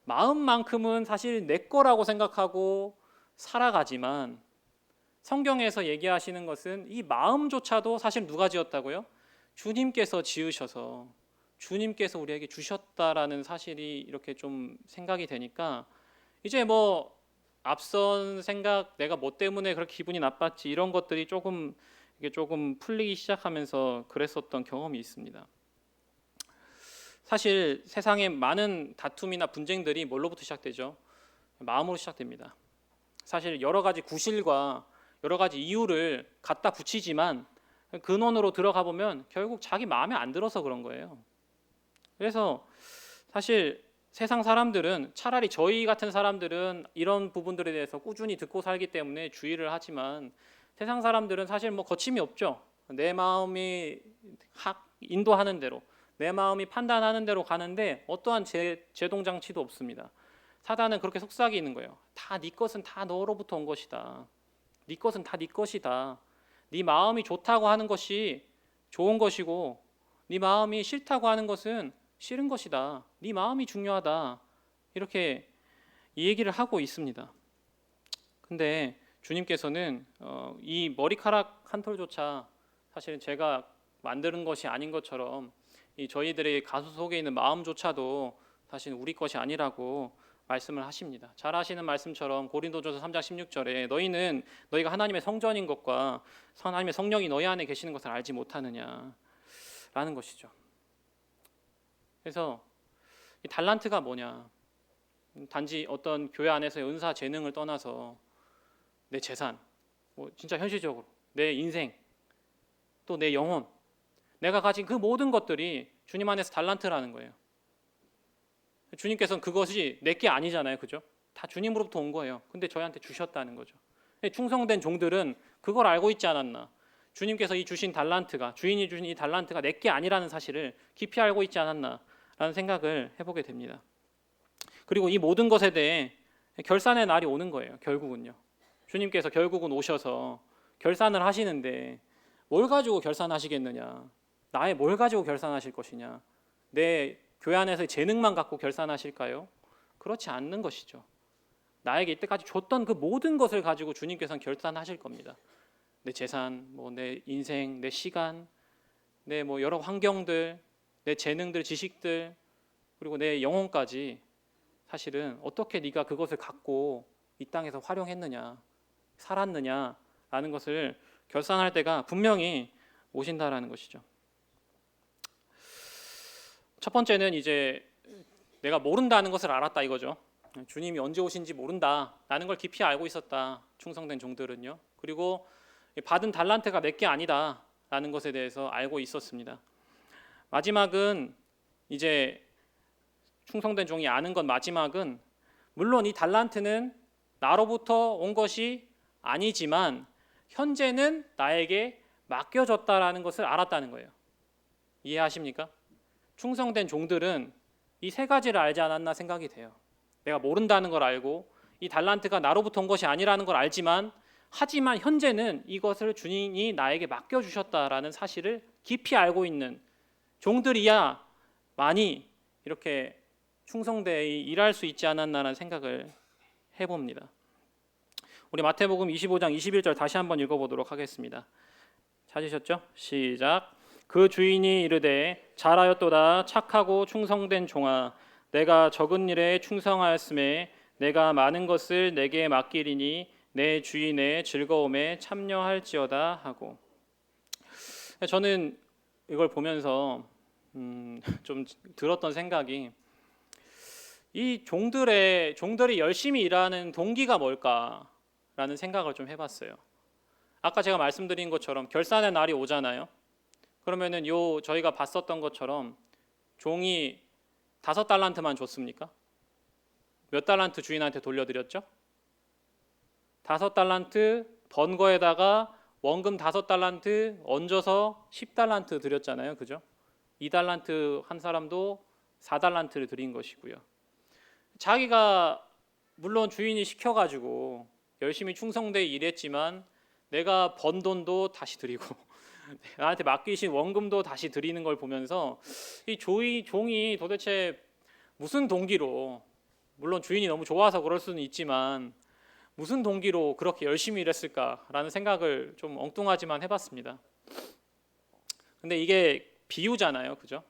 마음만큼은 사실 내 거라고 생각하고 살아가지만 성경에서 얘기하시는 것은 이 마음조차도 사실 누가 지었다고요? 주님께서 지으셔서 주님께서 우리에게 주셨다라는 사실이 이렇게 좀 생각이 되니까 이제 뭐 앞선 생각, 내가 뭐 때문에 그렇게 기분이 나빴지 이런 것들이 이게 조금 풀리기 시작하면서 그랬었던 경험이 있습니다. 사실 세상의 많은 다툼이나 분쟁들이 뭘로부터 시작되죠? 마음으로 시작됩니다. 사실 여러 가지 구실과 여러 가지 이유를 갖다 붙이지만 근원으로 들어가 보면 결국 자기 마음에 안 들어서 그런 거예요. 그래서 사실 세상 사람들은, 차라리 저희 같은 사람들은 이런 부분들에 대해서 꾸준히 듣고 살기 때문에 주의를 하지만 세상 사람들은 사실 뭐 거침이 없죠. 내 마음이 인도하는 대로, 내 마음이 판단하는 대로 가는데 어떠한 제동장치도 없습니다. 사단은 그렇게 속삭이는 거예요. 다 네 것은 다 너로부터 온 것이다. 네 것은 다 네 것이다. 네 마음이 좋다고 하는 것이 좋은 것이고 네 마음이 싫다고 하는 것은 싫은 것이다. 네 마음이 중요하다. 이렇게 이 얘기를 하고 있습니다. 근데 주님께서는 이 머리카락 한 톨조차 사실은 제가 만드는 것이 아닌 것처럼 이 저희들의 가슴 속에 있는 마음조차도 사실 우리 것이 아니라고 말씀을 하십니다. 잘 아시는 말씀처럼 고린도전서 3장 16절에 너희가 하나님의 성전인 것과 하나님의 성령이 너희 안에 계시는 것을 알지 못하느냐라는 것이죠. 그래서 이 달란트가 뭐냐? 단지 어떤 교회 안에서의 은사 재능을 떠나서 내 재산, 뭐 진짜 현실적으로 내 인생, 또 내 영혼, 내가 가진 그 모든 것들이 주님 안에서 달란트라는 거예요. 주님께서는 그것이 내게 아니잖아요, 그죠? 다 주님으로부터 온 거예요. 근데 저희한테 주셨다는 거죠. 충성된 종들은 그걸 알고 있지 않았나? 주님께서 이 주신 달란트가, 주인이 주신 이 달란트가 내게 아니라는 사실을 깊이 알고 있지 않았나라는 생각을 해보게 됩니다. 그리고 이 모든 것에 대해 결산의 날이 오는 거예요. 결국은요. 주님께서 결국은 오셔서 결산을 하시는데 뭘 가지고 결산하시겠느냐? 나의 뭘 가지고 결산하실 것이냐? 내 교회 안에서의 재능만 갖고 결산하실까요? 그렇지 않는 것이죠. 나에게 이때까지 줬던 그 모든 것을 가지고 주님께서는 결산하실 겁니다. 내 재산, 뭐 내 인생, 내 시간, 내 뭐 여러 환경들, 내 재능들, 지식들, 그리고 내 영혼까지 사실은 어떻게 네가 그것을 갖고 이 땅에서 활용했느냐, 살았느냐라는 것을 결산할 때가 분명히 오신다라는 것이죠. 첫 번째는 이제 내가 모른다는 것을 알았다 이거죠. 주님이 언제 오신지 모른다라는 걸 깊이 알고 있었다. 충성된 종들은요. 그리고 받은 달란트가 내게 아니다라는 것에 대해서 알고 있었습니다. 마지막은 이제 충성된 종이 아는 것, 마지막은 물론 이 달란트는 나로부터 온 것이 아니지만 현재는 나에게 맡겨졌다라는 것을 알았다는 거예요. 이해하십니까? 충성된 종들은 이 세 가지를 알지 않았나 생각이 돼요. 내가 모른다는 걸 알고 이 달란트가 나로부터 온 것이 아니라는 걸 알지만 하지만 현재는 이것을 주인이 나에게 맡겨주셨다라는 사실을 깊이 알고 있는 종들이야 많이 이렇게 충성되이 일할 수 있지 않았나라는 생각을 해봅니다. 우리 마태복음 25장 21절 다시 한번 읽어보도록 하겠습니다. 찾으셨죠? 시작. 그 주인이 이르되 잘하였도다 착하고 충성된 종아 내가 적은 일에 충성하였음에 내가 많은 것을 내게 맡기리니 내 주인의 즐거움에 참여할지어다 하고. 저는 이걸 보면서 좀 들었던 생각이 이 종들이 열심히 일하는 동기가 뭘까라는 생각을 좀 해봤어요. 아까 제가 말씀드린 것처럼 결산의 날이 오잖아요. 그러면은 저희가 봤었던 것처럼 종이 5달란트만 줬습니까? 몇 달란트 주인한테 돌려드렸죠? 5달란트 번 거에다가 원금 5달란트 얹어서 10달란트 드렸잖아요. 그죠? 2달란트 한 사람도 4달란트를 드린 것이고요. 자기가 물론 주인이 시켜가지고 열심히 충성되어 일했지만 내가 번 돈도 다시 드리고 나한테 맡기신 원금도 다시 드리는 걸 보면서 이 종이 도대체 무슨 동기로, 물론 주인이 너무 좋아서 그럴 수는 있지만 무슨 동기로 그렇게 열심히 일했을까라는 생각을 좀 엉뚱하지만 해봤습니다. 근데 이게 비유잖아요, 그죠?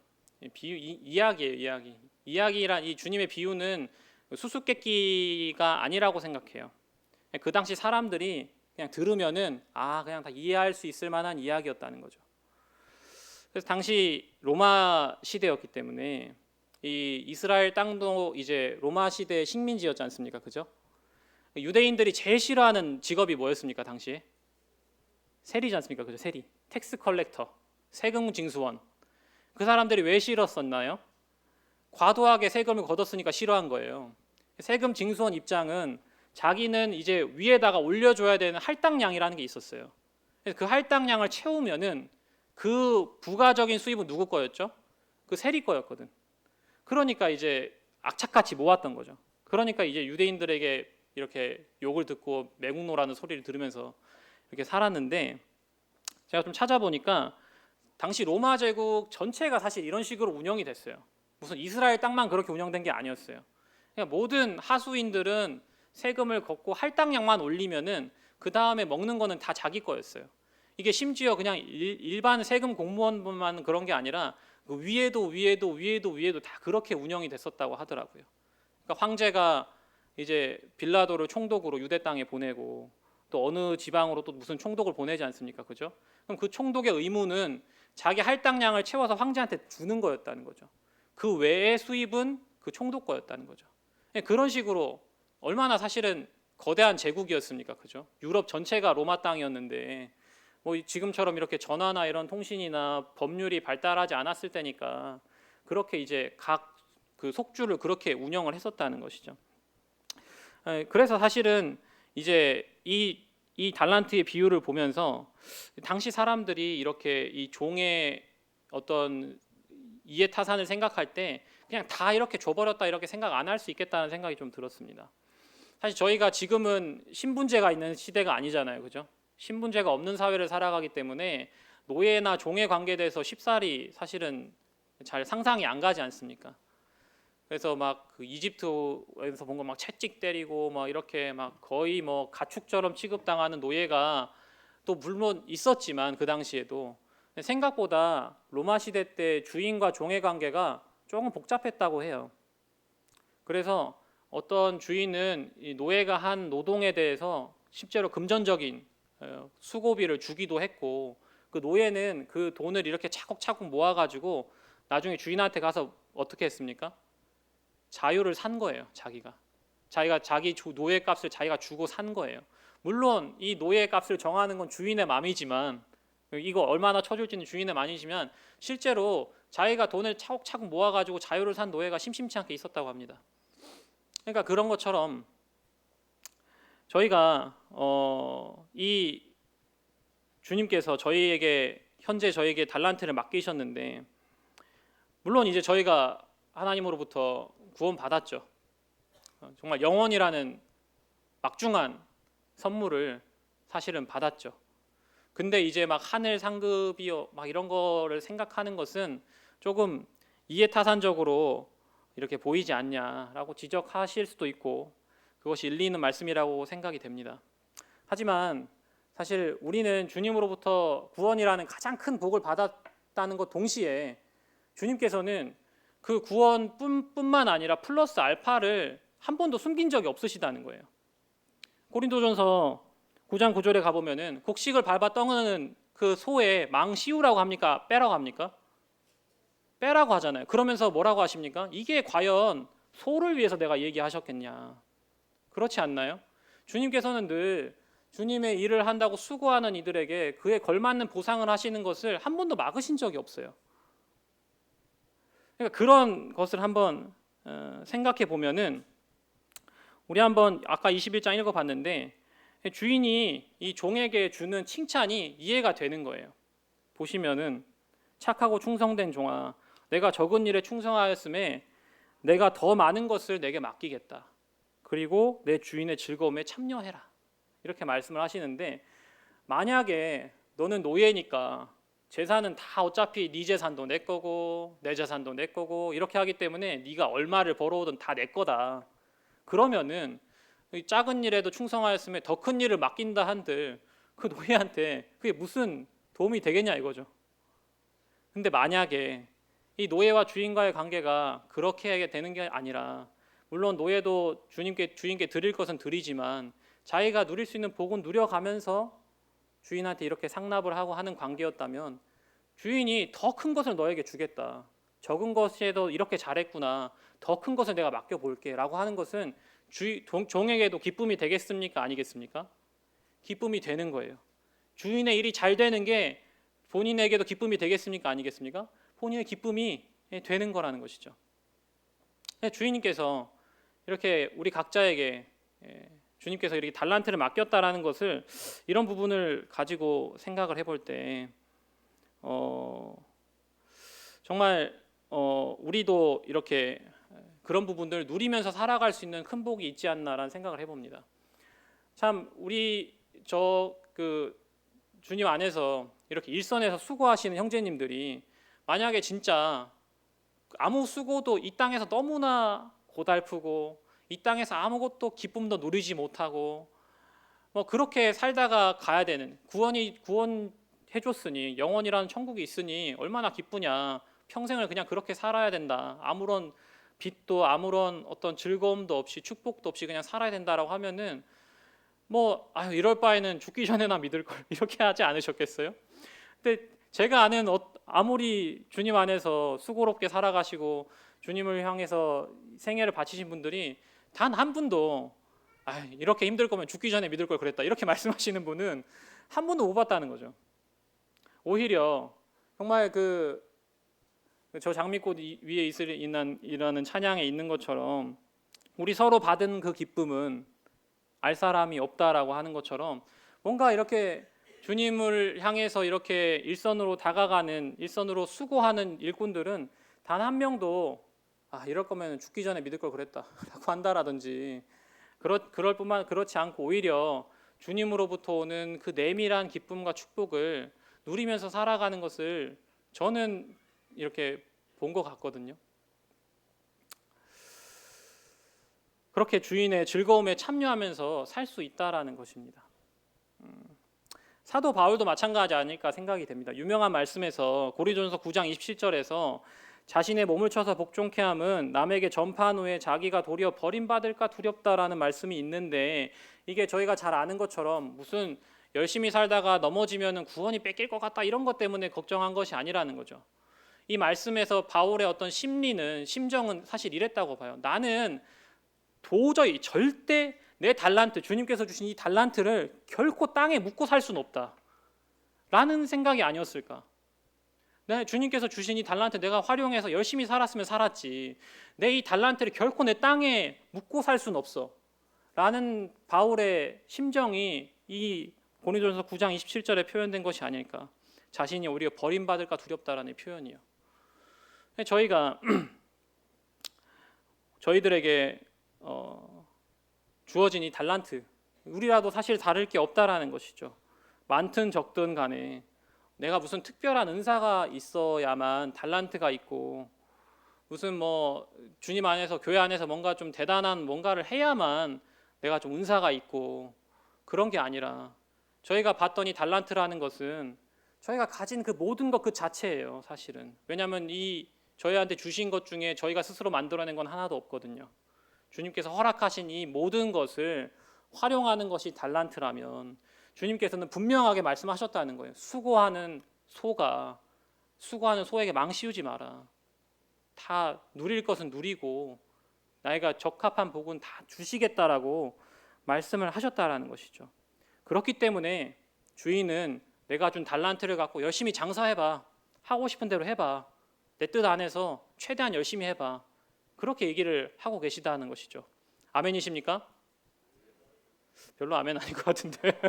이야기예요, 이야기란 이 주님의 비유는 수수께끼가 아니라고 생각해요. 그 당시 사람들이 그냥 들으면은 그냥 다 이해할 수 있을 만한 이야기였다는 거죠. 그래서 당시 로마 시대였기 때문에 이 이스라엘 땅도 이제 로마 시대의 식민지였지 않습니까, 그죠? 유대인들이 제일 싫어하는 직업이 뭐였습니까, 당시에? 세리지 않습니까, 그죠? 세리, 텍스 컬렉터, 세금 징수원. 그 사람들이 왜 싫었었나요? 과도하게 세금을 걷었으니까 싫어한 거예요. 세금 징수원 입장은 자기는 이제 위에다가 올려줘야 되는 할당량이라는 게 있었어요. 그래서 그 할당량을 채우면은 그 부가적인 수입은 누구 거였죠? 그 세리 거였거든. 그러니까 이제 악착같이 모았던 거죠. 그러니까 이제 유대인들에게 이렇게 욕을 듣고 매국노라는 소리를 들으면서 이렇게 살았는데, 제가 좀 찾아보니까 당시 로마 제국 전체가 사실 이런 식으로 운영이 됐어요. 무슨 이스라엘 땅만 그렇게 운영된 게 아니었어요. 그러니까 모든 하수인들은 세금을 걷고 할당량만 올리면은 그 다음에 먹는 거는 다 자기 거였어요. 이게 심지어 그냥 일반 세금 공무원만 그런 게 아니라 그 위에도 다 그렇게 운영이 됐었다고 하더라고요. 그러니까 황제가 이제 빌라도를 총독으로 유대 땅에 보내고 또 어느 지방으로 또 무슨 총독을 보내지 않습니까, 그죠? 그럼 그 총독의 의무는 자기 할당량을 채워서 황제한테 주는 거였다는 거죠. 그 외의 수입은 그 총독 거였다는 거죠. 그런 식으로 얼마나 사실은 거대한 제국이었습니까, 그죠? 유럽 전체가 로마 땅이었는데 뭐 지금처럼 이렇게 전화나 이런 통신이나 법률이 발달하지 않았을 때니까 그렇게 이제 각 그 속주를 그렇게 운영을 했었다는 것이죠. 그래서 사실은 이제 이 달란트의 비유를 보면서 당시 사람들이 이렇게 이 종의 어떤 이해타산을 생각할 때 그냥 다 이렇게 줘버렸다 이렇게 생각 안 할 수 있겠다는 생각이 좀 들었습니다. 사실 저희가 지금은 신분제가 있는 시대가 아니잖아요, 그죠? 신분제가 없는 사회를 살아가기 때문에 노예나 종에 관계돼서 쉽사리 사실은 잘 상상이 안 가지 않습니까? 그래서 막 그 이집트에서 본 거 막 채찍 때리고 막 이렇게 막 거의 뭐 가축처럼 취급당하는 노예가 또 물론 있었지만 그 당시에도 생각보다 로마 시대 때 주인과 종의 관계가 조금 복잡했다고 해요. 그래서 어떤 주인은 이 노예가 한 노동에 대해서 실제로 금전적인 수고비를 주기도 했고, 그 노예는 그 돈을 이렇게 차곡차곡 모아가지고 나중에 주인한테 가서 어떻게 했습니까? 자유를 산 거예요. 자기가 자기 노예 값을 자기가 주고 산 거예요. 물론 이 노예 값을 정하는 건 주인의 마음이지만, 이거 얼마나 쳐줄지는 주인의 마음이지만 실제로 자기가 돈을 차곡차곡 모아가지고 자유를 산 노예가 심심치 않게 있었다고 합니다. 그러니까 그런 것처럼 저희가 이 주님께서 현재 저희에게 달란트를 맡기셨는데, 물론 이제 저희가 하나님으로부터 구원받았죠. 정말 영원이라는 막중한 선물을 사실은 받았죠. 근데 이제 막 하늘 상급이요 막 이런 거를 생각하는 것은 조금 이해타산적으로 이렇게 보이지 않냐라고 지적하실 수도 있고, 그것이 일리 있는 말씀이라고 생각이 됩니다. 하지만 사실 우리는 주님으로부터 구원이라는 가장 큰 복을 받았다는 것 동시에 주님께서는 그 구원뿐만 아니라 플러스 알파를 한 번도 숨긴 적이 없으시다는 거예요. 고린도전서 9장 9절에 가보면은 곡식을 밟아 떠는 그 소의 망 씌우라고 합니까? 빼라고 합니까? 빼라고 하잖아요. 그러면서 뭐라고 하십니까? 이게 과연 소를 위해서 내가 얘기하셨겠냐? 그렇지 않나요? 주님께서는 늘 주님의 일을 한다고 수고하는 이들에게 그에 걸맞는 보상을 하시는 것을 한 번도 막으신 적이 없어요. 그러니까 그런 것을 한번 생각해 보면은, 우리 한번 아까 21장 읽어봤는데 주인이 이 종에게 주는 칭찬이 이해가 되는 거예요. 보시면은 착하고 충성된 종아, 내가 적은 일에 충성하였음에 내가 더 많은 것을 내게 맡기겠다. 그리고 내 주인의 즐거움에 참여해라. 이렇게 말씀을 하시는데, 만약에 너는 노예니까 재산은 다 어차피 네 재산도 내 거고 내 재산도 내 거고 이렇게 하기 때문에 네가 얼마를 벌어오든 다 내 거다. 그러면은 작은 일에도 충성하였으면 더 큰 일을 맡긴다 한들 그 노예한테 그게 무슨 도움이 되겠냐 이거죠. 근데 만약에 이 노예와 주인과의 관계가 그렇게 되는 게 아니라, 물론 노예도 주인께 드릴 것은 드리지만 자기가 누릴 수 있는 복은 누려가면서 주인한테 이렇게 상납을 하고 하는 관계였다면, 주인이 더 큰 것을 너에게 주겠다, 적은 것에도 이렇게 잘했구나, 더 큰 것을 내가 맡겨볼게 라고 하는 것은 종에게도 기쁨이 되겠습니까? 아니겠습니까? 기쁨이 되는 거예요. 주인의 일이 잘 되는 게 본인에게도 기쁨이 되겠습니까? 아니겠습니까? 본인의 기쁨이 되는 거라는 것이죠. 주인님께서 이렇게 우리 각자에게 주님께서 이렇게 달란트를 맡겼다라는 것을, 이런 부분을 가지고 생각을 해볼 때 정말 우리도 이렇게 그런 부분들을 누리면서 살아갈 수 있는 큰 복이 있지 않나라는 생각을 해봅니다. 참 우리 주님 안에서 이렇게 일선에서 수고하시는 형제님들이 만약에 진짜 아무 수고도 이 땅에서 너무나 고달프고 이 땅에서 아무것도 기쁨도 누리지 못하고 뭐 그렇게 살다가 가야 되는, 구원해 줬으니 영원이라는 천국이 있으니 얼마나 기쁘냐, 평생을 그냥 그렇게 살아야 된다, 아무런 빚도 아무런 어떤 즐거움도 없이 축복도 없이 그냥 살아야 된다라고 하면은 뭐 이럴 바에는 죽기 전에나 믿을 걸 이렇게 하지 않으셨겠어요? 근데 제가 아는 아무리 주님 안에서 수고롭게 살아가시고 주님을 향해서 생애를 바치신 분들이 단 한 분도 이렇게 힘들 거면 죽기 전에 믿을 걸 그랬다 이렇게 말씀하시는 분은 한 분도 못 봤다는 거죠. 오히려 정말 저 장미꽃 위에 있으리라는 찬양에 있는 것처럼 우리 서로 받은 그 기쁨은 알 사람이 없다라고 하는 것처럼, 뭔가 이렇게 주님을 향해서 이렇게 일선으로 다가가는, 일선으로 수고하는 일꾼들은 단 한 명도 이럴 거면 죽기 전에 믿을 걸 그랬다라고 한다라든지, 그렇지 않고 오히려 주님으로부터 오는 그 내밀한 기쁨과 축복을 누리면서 살아가는 것을 저는 이렇게 본 것 같거든요. 그렇게 주인의 즐거움에 참여하면서 살 수 있다라는 것입니다. 사도 바울도 마찬가지 아닐까 생각이 됩니다. 유명한 말씀에서 고린도전서 9장 27절에서 자신의 몸을 쳐서 복종케 함은 남에게 전파한 후에 자기가 도리어 버림받을까 두렵다라는 말씀이 있는데, 이게 저희가 잘 아는 것처럼 무슨 열심히 살다가 넘어지면 구원이 뺏길 것 같다 이런 것 때문에 걱정한 것이 아니라는 거죠. 이 말씀에서 바울의 어떤 심정은 사실 이랬다고 봐요. 나는 도저히 절대 내 달란트, 주님께서 주신 이 달란트를 결코 땅에 묻고 살 수는 없다 라는 생각이 아니었을까. 주님께서 주신 이 달란트 내가 활용해서 열심히 살았으면 살았지, 내 이 달란트를 결코 내 땅에 묻고 살 수는 없어 라는 바울의 심정이 이 고린도전서 9장 27절에 표현된 것이 아닐까. 자신이 오히려 버림받을까 두렵다라는 표현이요. 저희가 저희들에게 주어진 이 달란트, 우리라도 사실 다를 게 없다라는 것이죠. 많든 적든 간에 내가 무슨 특별한 은사가 있어야만 달란트가 있고, 무슨 뭐 주님 안에서 교회 안에서 뭔가 좀 대단한 뭔가를 해야만 내가 좀 은사가 있고, 그런 게 아니라 저희가 봤더니 달란트라는 것은 저희가 가진 그 모든 것 그 자체예요, 사실은. 왜냐하면 이 저희한테 주신 것 중에 저희가 스스로 만들어낸 건 하나도 없거든요. 주님께서 허락하신 이 모든 것을 활용하는 것이 달란트라면 주님께서는 분명하게 말씀하셨다는 거예요. 수고하는 소에게 망 씌우지 마라. 다 누릴 것은 누리고 나이가 적합한 복은 다 주시겠다라고 말씀을 하셨다라는 것이죠. 그렇기 때문에 주인은 내가 준 달란트를 갖고 열심히 장사해봐. 하고 싶은 대로 해봐. 내 뜻 안에서 최대한 열심히 해봐. 그렇게 얘기를 하고 계시다는 것이죠. 아멘이십니까? 별로 아멘 아닌 것 같은데.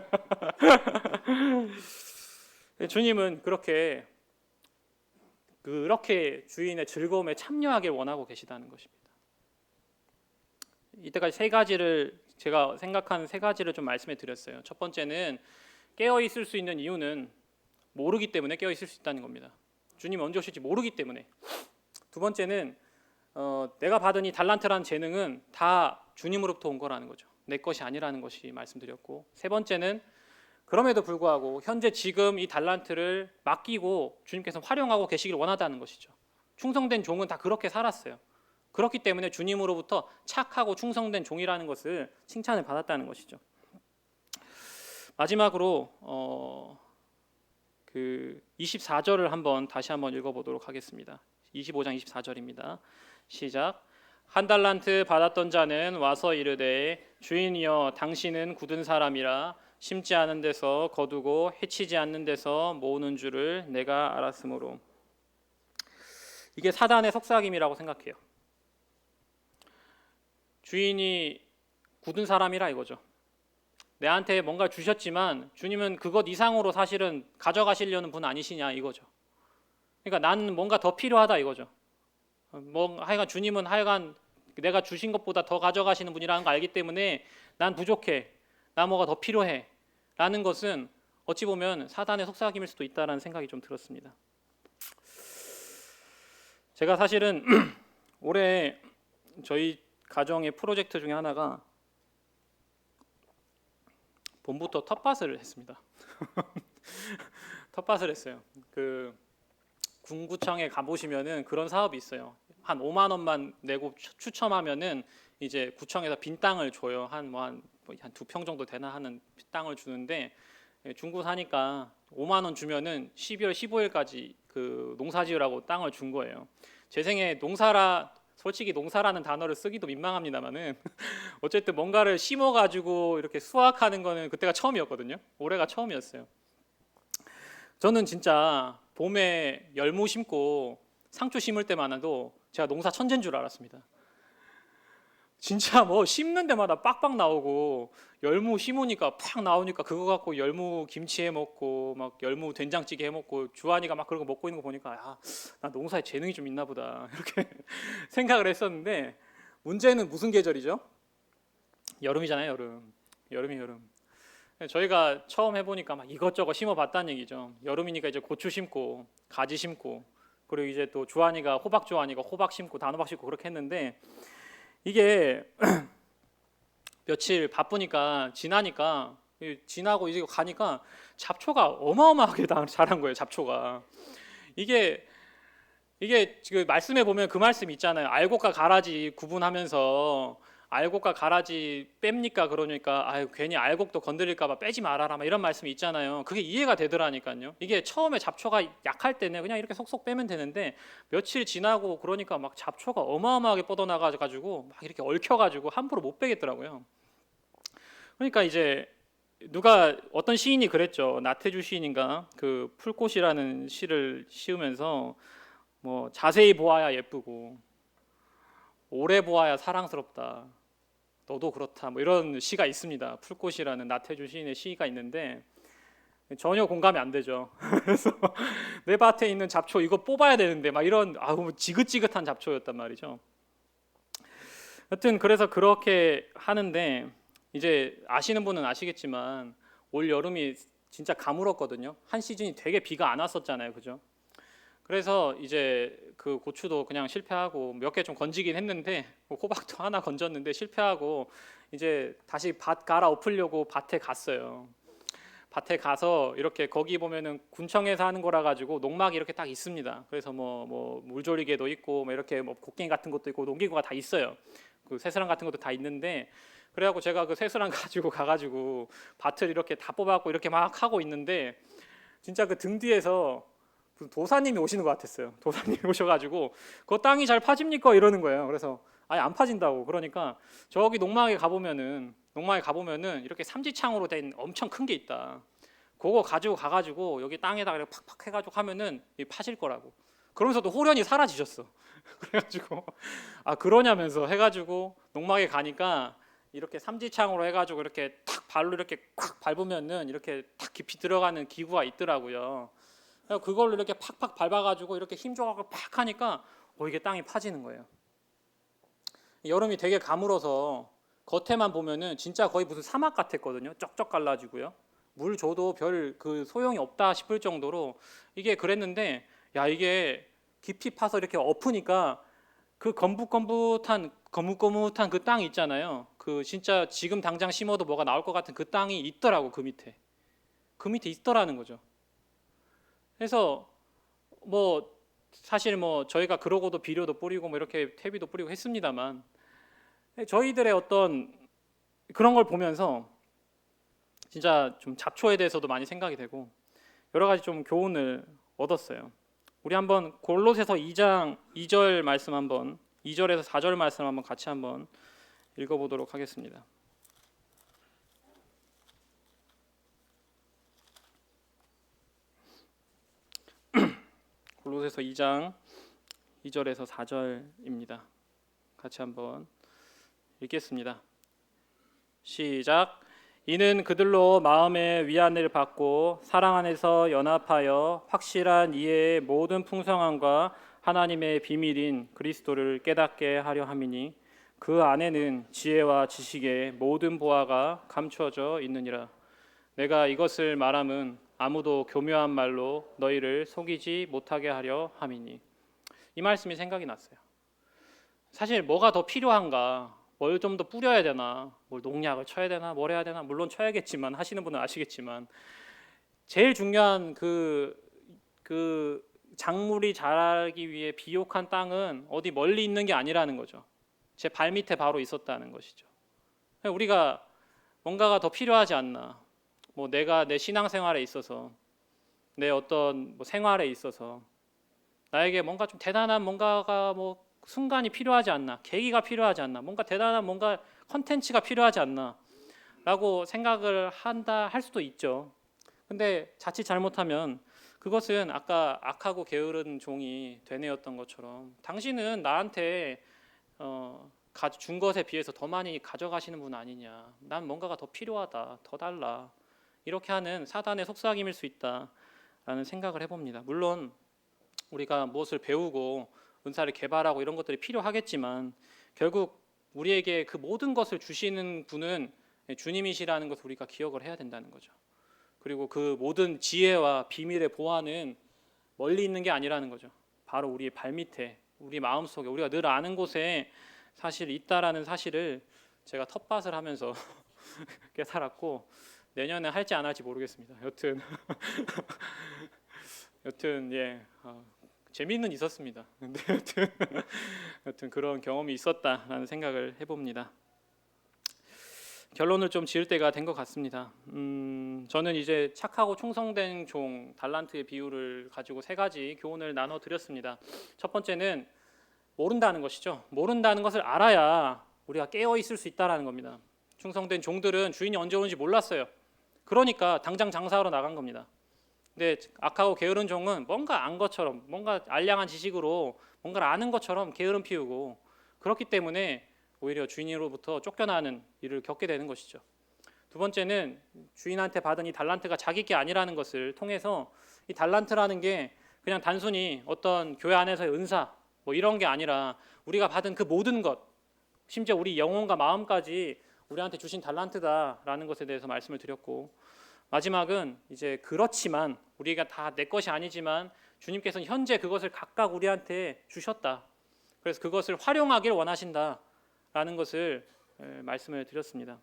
주님은 그렇게 주인의 즐거움에 참여하길 원하고 계시다는 것입니다. 이때까지 세 가지를 제가 생각한 세 가지를 좀 말씀해 드렸어요. 첫 번째는 깨어 있을 수 있는 이유는 모르기 때문에 깨어 있을 수 있다는 겁니다. 주님 언제 오실지 모르기 때문에. 두 번째는 내가 받은 이 달란트라는 재능은 다 주님으로부터 온 거라는 거죠. 내 것이 아니라는 것이 말씀드렸고, 세 번째는 그럼에도 불구하고 현재 지금 이 달란트를 맡기고 주님께서 활용하고 계시길 원하다는 것이죠. 충성된 종은 다 그렇게 살았어요. 그렇기 때문에 주님으로부터 착하고 충성된 종이라는 것을 칭찬을 받았다는 것이죠. 마지막으로 그 24절을 다시 한번 읽어보도록 하겠습니다. 25장 24절입니다. 시작. 한 달란트 받았던 자는 와서 이르되 주인이여 당신은 굳은 사람이라 심지 않은 데서 거두고 해치지 않는 데서 모으는 줄을 내가 알았으므로. 이게 사단의 속삭임이라고 생각해요. 주인이 굳은 사람이라 이거죠. 내한테 뭔가 주셨지만 주님은 그것 이상으로 사실은 가져가시려는 분 아니시냐 이거죠. 그러니까 나는 뭔가 더 필요하다 이거죠. 하여간 주님은 하여간 내가 주신 것보다 더 가져가시는 분이라는 거 알기 때문에 난 부족해. 나 뭐가 더 필요해. 라는 것은 어찌 보면 사단의 속삭임일 수도 있다라는 생각이 좀 들었습니다. 제가 사실은 올해 저희 가정의 프로젝트 중에 하나가 봄부터 텃밭을 했습니다. 텃밭을 했어요. 그 군구청에 가보시면은 그런 사업이 있어요. 한 5만 원만 내고 추첨하면은 이제 구청에서 빈 땅을 줘요. 한 2평 정도 되나 하는 땅을 주는데, 중구 사니까 5만 원 주면은 12월 15일까지 그 농사지으라고 땅을 준 거예요. 제 생에 솔직히 농사라는 단어를 쓰기도 민망합니다만은 어쨌든 뭔가를 심어가지고 이렇게 수확하는 거는 그때가 처음이었거든요. 올해가 처음이었어요. 저는 진짜 봄에 열무 심고 상추 심을 때만 해도 제가 농사 천재인 줄 알았습니다. 진짜 뭐 심는 데마다 빡빡 나오고, 열무 심으니까 팍 나오니까 그거 갖고 열무 김치 해 먹고 막 열무 된장찌개 해 먹고, 주한이가 막 그런 거 먹고 있는 거 보니까 나 농사에 재능이 좀 있나 보다 이렇게 생각을 했었는데, 문제는 무슨 계절이죠? 여름이잖아요. 여름. 저희가 처음 해보니까 막 이것저것 심어봤다는 얘기죠. 여름이니까 이제 고추 심고 가지 심고, 그리고 이제 또 주한이가 호박 심고 단호박 심고 그렇게 했는데, 이게 며칠 바쁘니까 지나고 이제 가니까 잡초가 어마어마하게 자란 거예요. 잡초가. 이게 지금 말씀해 보면 그 말씀 있잖아요. 알곡과 가라지 구분하면서 알곡과 가라지 뺍니까? 그러니까 괜히 알곡도 건드릴까봐 빼지 말아라 막 이런 말씀이 있잖아요. 그게 이해가 되더라니까요. 이게 처음에 잡초가 약할 때는 그냥 이렇게 속속 빼면 되는데, 며칠 지나고 그러니까 막 잡초가 어마어마하게 뻗어나가지고 막 이렇게 얽혀가지고 함부로 못 빼겠더라고요. 그러니까 이제 어떤 시인이 그랬죠. 나태주 시인인가, 그 풀꽃이라는 시를 씌우면서 뭐 자세히 보아야 예쁘고 오래 보아야 사랑스럽다. 너도 그렇다. 뭐 이런 시가 있습니다. 풀꽃이라는 나태주 시인의 시가 있는데 전혀 공감이 안 되죠. 그래서 내 밭에 있는 잡초 이거 뽑아야 되는데 막 이런 지긋지긋한 잡초였단 말이죠. 여튼 그래서 그렇게 하는데, 이제 아시는 분은 아시겠지만 올 여름이 진짜 가물었거든요. 한 시즌이 되게 비가 안 왔었잖아요, 그죠? 그래서 이제 그 고추도 그냥 실패하고 몇 개 좀 건지긴 했는데 호박도 하나 건졌는데 실패하고 이제 다시 밭 갈아 엎으려고 밭에 갔어요. 밭에 가서 이렇게 거기 보면은 군청에서 하는 거라 가지고 농막이 이렇게 딱 있습니다. 그래서 뭐 물조리개도 있고 뭐 이렇게 뭐 곡괭이 같은 것도 있고 농기구가 다 있어요. 그 새스랑 같은 것도 다 있는데 그래갖고 제가 그 새스랑 가지고 가가지고 밭을 이렇게 다 뽑아갖고 이렇게 막 하고 있는데 진짜 그 등 뒤에서 무슨 도사님이 오시는 것 같았어요. 도사님이 오셔가지고 그 땅이 잘 파집니까 이러는 거예요. 그래서 아니 안 파진다고. 그러니까 저기 농막에 가보면은 이렇게 삼지창으로 된 엄청 큰 게 있다. 그거 가지고 가가지고 여기 땅에다가 이렇게 팍팍 해가지고 하면은 파질 거라고. 그러면서도 호련이 사라지셨어. 그래가지고 아 그러냐면서 해가지고 농막에 가니까 이렇게 삼지창으로 해가지고 이렇게 탁 발로 이렇게 콱 밟으면은 이렇게 탁 깊이 들어가는 기구가 있더라고요. 그걸로 이렇게 팍팍 밟아가지고 이렇게 힘 줘가지고 팍 하니까 이게 땅이 파지는 거예요. 여름이 되게 가물어서 겉에만 보면은 진짜 거의 무슨 사막 같았거든요. 쩍쩍 갈라지고요. 물 줘도 별 그 소용이 없다 싶을 정도로 이게 그랬는데 야 이게 깊이 파서 이렇게 엎으니까 그 거뭇거뭇한 그 땅이 있잖아요. 그 진짜 지금 당장 심어도 뭐가 나올 것 같은 그 땅이 있더라고 그 밑에. 그 밑에 있더라는 거죠. 그래서 뭐 사실 뭐 저희가 그러고도 비료도 뿌리고 뭐 이렇게 퇴비도 뿌리고 했습니다만 저희들의 어떤 그런 걸 보면서 진짜 좀 잡초에 대해서도 많이 생각이 되고 여러 가지 좀 교훈을 얻었어요. 우리 한번 골로새서 2장 2절 말씀 한번 2절에서 4절 말씀 한번 같이 한번 읽어보도록 하겠습니다. 골로새서 2장 2절에서 4절입니다. 같이 한번 읽겠습니다. 시작. 이는 그들로 마음의 위안을 받고 사랑 안에서 연합하여 확실한 이해의 모든 풍성함과 하나님의 비밀인 그리스도를 깨닫게 하려 함이니 그 안에는 지혜와 지식의 모든 보화가 감추어져 있느니라. 내가 이것을 말함은 아무도 교묘한 말로 너희를 속이지 못하게 하려 함이니. 이 말씀이 생각이 났어요. 사실 뭐가 더 필요한가? 뭘 좀 더 뿌려야 되나? 뭘 농약을 쳐야 되나? 뭘 해야 되나? 물론 쳐야겠지만 하시는 분은 아시겠지만 제일 중요한 그 작물이 자라기 위해 비옥한 땅은 어디 멀리 있는 게 아니라는 거죠. 제 발밑에 바로 있었다는 것이죠. 우리가 뭔가가 더 필요하지 않나? 뭐 내가 내 신앙생활에 있어서 내 어떤 뭐 생활에 있어서 나에게 뭔가 좀 대단한 뭔가가 뭐 순간이 필요하지 않나, 계기가 필요하지 않나, 뭔가 대단한 뭔가 컨텐츠가 필요하지 않나 라고 생각을 할 수도 있죠. 근데 자칫 잘못하면 그것은 아까 악하고 게으른 종이 되뇌었던 것처럼 당신은 나한테 준 것에 비해서 더 많이 가져가시는 분 아니냐, 난 뭔가가 더 필요하다, 더 달라, 이렇게 하는 사단의 속삭임일 수 있다라는 생각을 해봅니다. 물론 우리가 무엇을 배우고 은사를 개발하고 이런 것들이 필요하겠지만 결국 우리에게 그 모든 것을 주시는 분은 주님이시라는 것을 우리가 기억을 해야 된다는 거죠. 그리고 그 모든 지혜와 비밀의 보화는 멀리 있는 게 아니라는 거죠. 바로 우리의 발밑에, 우리 마음속에, 우리가 늘 아는 곳에 사실 있다라는 사실을 제가 텃밭을 하면서 깨달았고, 내년에 할지 안 할지 모르겠습니다. 여튼 예, 재미는 있었습니다. 근데 여튼 그런 경험이 있었다라는 생각을 해봅니다. 결론을 좀 지을 때가 된 것 같습니다. 저는 이제 착하고 충성된 종 달란트의 비유를 가지고 세 가지 교훈을 나눠 드렸습니다. 첫 번째는 모른다는 것이죠. 모른다는 것을 알아야 우리가 깨어 있을 수 있다라는 겁니다. 충성된 종들은 주인이 언제 오는지 몰랐어요. 그러니까 당장 장사하러 나간 겁니다. 근데 악하고 게으른 종은 뭔가 안 것처럼, 뭔가 알량한 지식으로 뭔가를 아는 것처럼 게으름 피우고, 그렇기 때문에 오히려 주인으로부터 쫓겨나는 일을 겪게 되는 것이죠. 두 번째는 주인한테 받은 이 달란트가 자기 게 아니라는 것을 통해서 이 달란트라는 게 그냥 단순히 어떤 교회 안에서의 은사 뭐 이런 게 아니라 우리가 받은 그 모든 것, 심지어 우리 영혼과 마음까지 우리한테 주신 달란트다라는 것에 대해서 말씀을 드렸고, 마지막은 이제 그렇지만 우리가 다 내 것이 아니지만 주님께서는 현재 그것을 각각 우리한테 주셨다. 그래서 그것을 활용하길 원하신다라는 것을 말씀을 드렸습니다.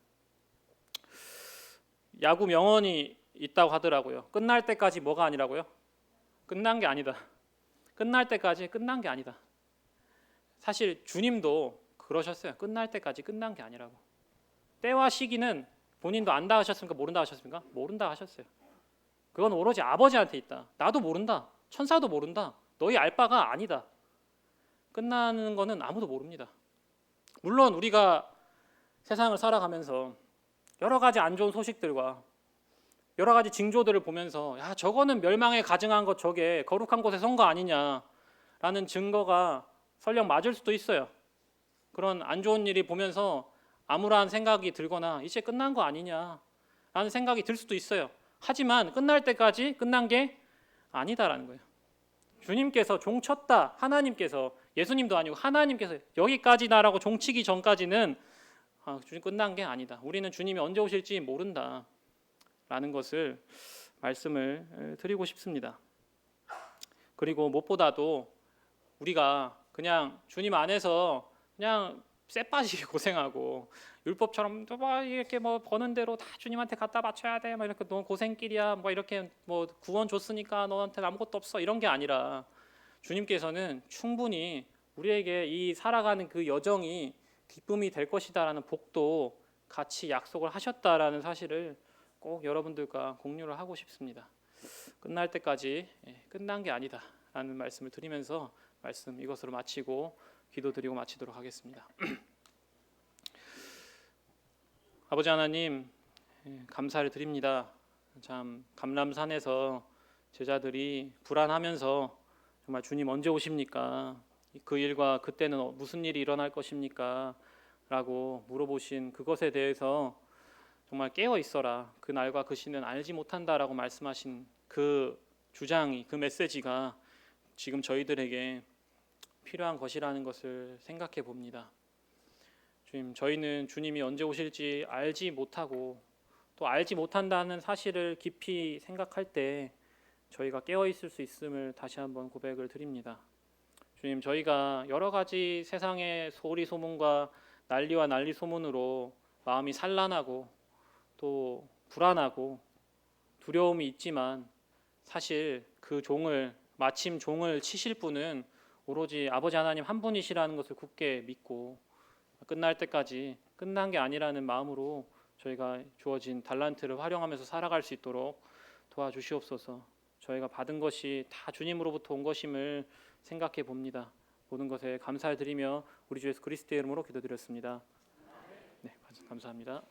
야구 명언이 있다고 하더라고요. 끝날 때까지 뭐가 아니라고요? 끝난 게 아니다. 끝날 때까지 끝난 게 아니다. 사실 주님도 그러셨어요. 끝날 때까지 끝난 게 아니라고. 때와 시기는 본인도 안다 하셨습니까? 모른다 하셨습니까? 모른다 하셨어요. 그건 오로지 아버지한테 있다. 나도 모른다. 천사도 모른다. 너희 알 바가 아니다. 끝나는 거는 아무도 모릅니다. 물론 우리가 세상을 살아가면서 여러 가지 안 좋은 소식들과 여러 가지 징조들을 보면서 야, 저거는 멸망에 가증한 것, 저게 거룩한 곳에 선 거 아니냐라는 증거가 설령 맞을 수도 있어요. 그런 안 좋은 일이 보면서 암울한 생각이 들거나 이제 끝난 거 아니냐라는 생각이 들 수도 있어요. 하지만 끝날 때까지 끝난 게 아니다라는 거예요. 주님께서 종쳤다. 하나님께서, 예수님도 아니고 하나님께서 여기까지다라고 종치기 전까지는 주님 끝난 게 아니다. 우리는 주님이 언제 오실지 모른다 라는 것을 말씀을 드리고 싶습니다. 그리고 무엇보다도 우리가 그냥 주님 안에서 그냥 쎄빠지게 고생하고 율법처럼 이렇게 버는 대로 다 주님한테 갖다 바쳐야 돼, 이렇게 너 고생길이야, 이렇게 구원 줬으니까 너한테 아무것도 없어, 이런 게 아니라 주님께서는 충분히 우리에게 이 살아가는 그 여정이 기쁨이 될 것이다라는 복도 같이 약속을 하셨다라는 사실을 꼭 여러분들과 공유를 하고 싶습니다. 끝날 때까지 끝난 게 아니다라는 말씀을 드리면서 말씀 이것으로 마치고 기도드리고 마치도록 하겠습니다. 아버지 하나님, 감사를 드립니다. 참 감람산에서 제자들이 불안하면서 정말 주님 언제 오십니까? 그 일과 그때는 무슨 일이 일어날 것입니까? 라고 물어보신 그것에 대해서 정말 깨어 있어라. 그 날과 그 시는 알지 못한다라고 말씀하신 그 주장이, 그 메시지가 지금 저희들에게 필요한 것이라는 것을 생각해 봅니다. 주님, 저희는 주님이 언제 오실지 알지 못하고 또 알지 못한다는 사실을 깊이 생각할 때 저희가 깨어 있을 수 있음을 다시 한번 고백을 드립니다. 주님, 저희가 여러 가지 세상의 소리 소문과 난리와 난리 소문으로 마음이 산란하고 또 불안하고 두려움이 있지만 사실 그 마침 종을 치실 분은 오로지 아버지 하나님 한 분이시라는 것을 굳게 믿고 끝날 때까지 끝난 게 아니라는 마음으로 저희가 주어진 달란트를 활용하면서 살아갈 수 있도록 도와주시옵소서. 저희가 받은 것이 다 주님으로부터 온 것임을 생각해 봅니다. 모든 것에 감사를 드리며 우리 주 예수 그리스도의 이름으로 기도드렸습니다. 네, 감사합니다.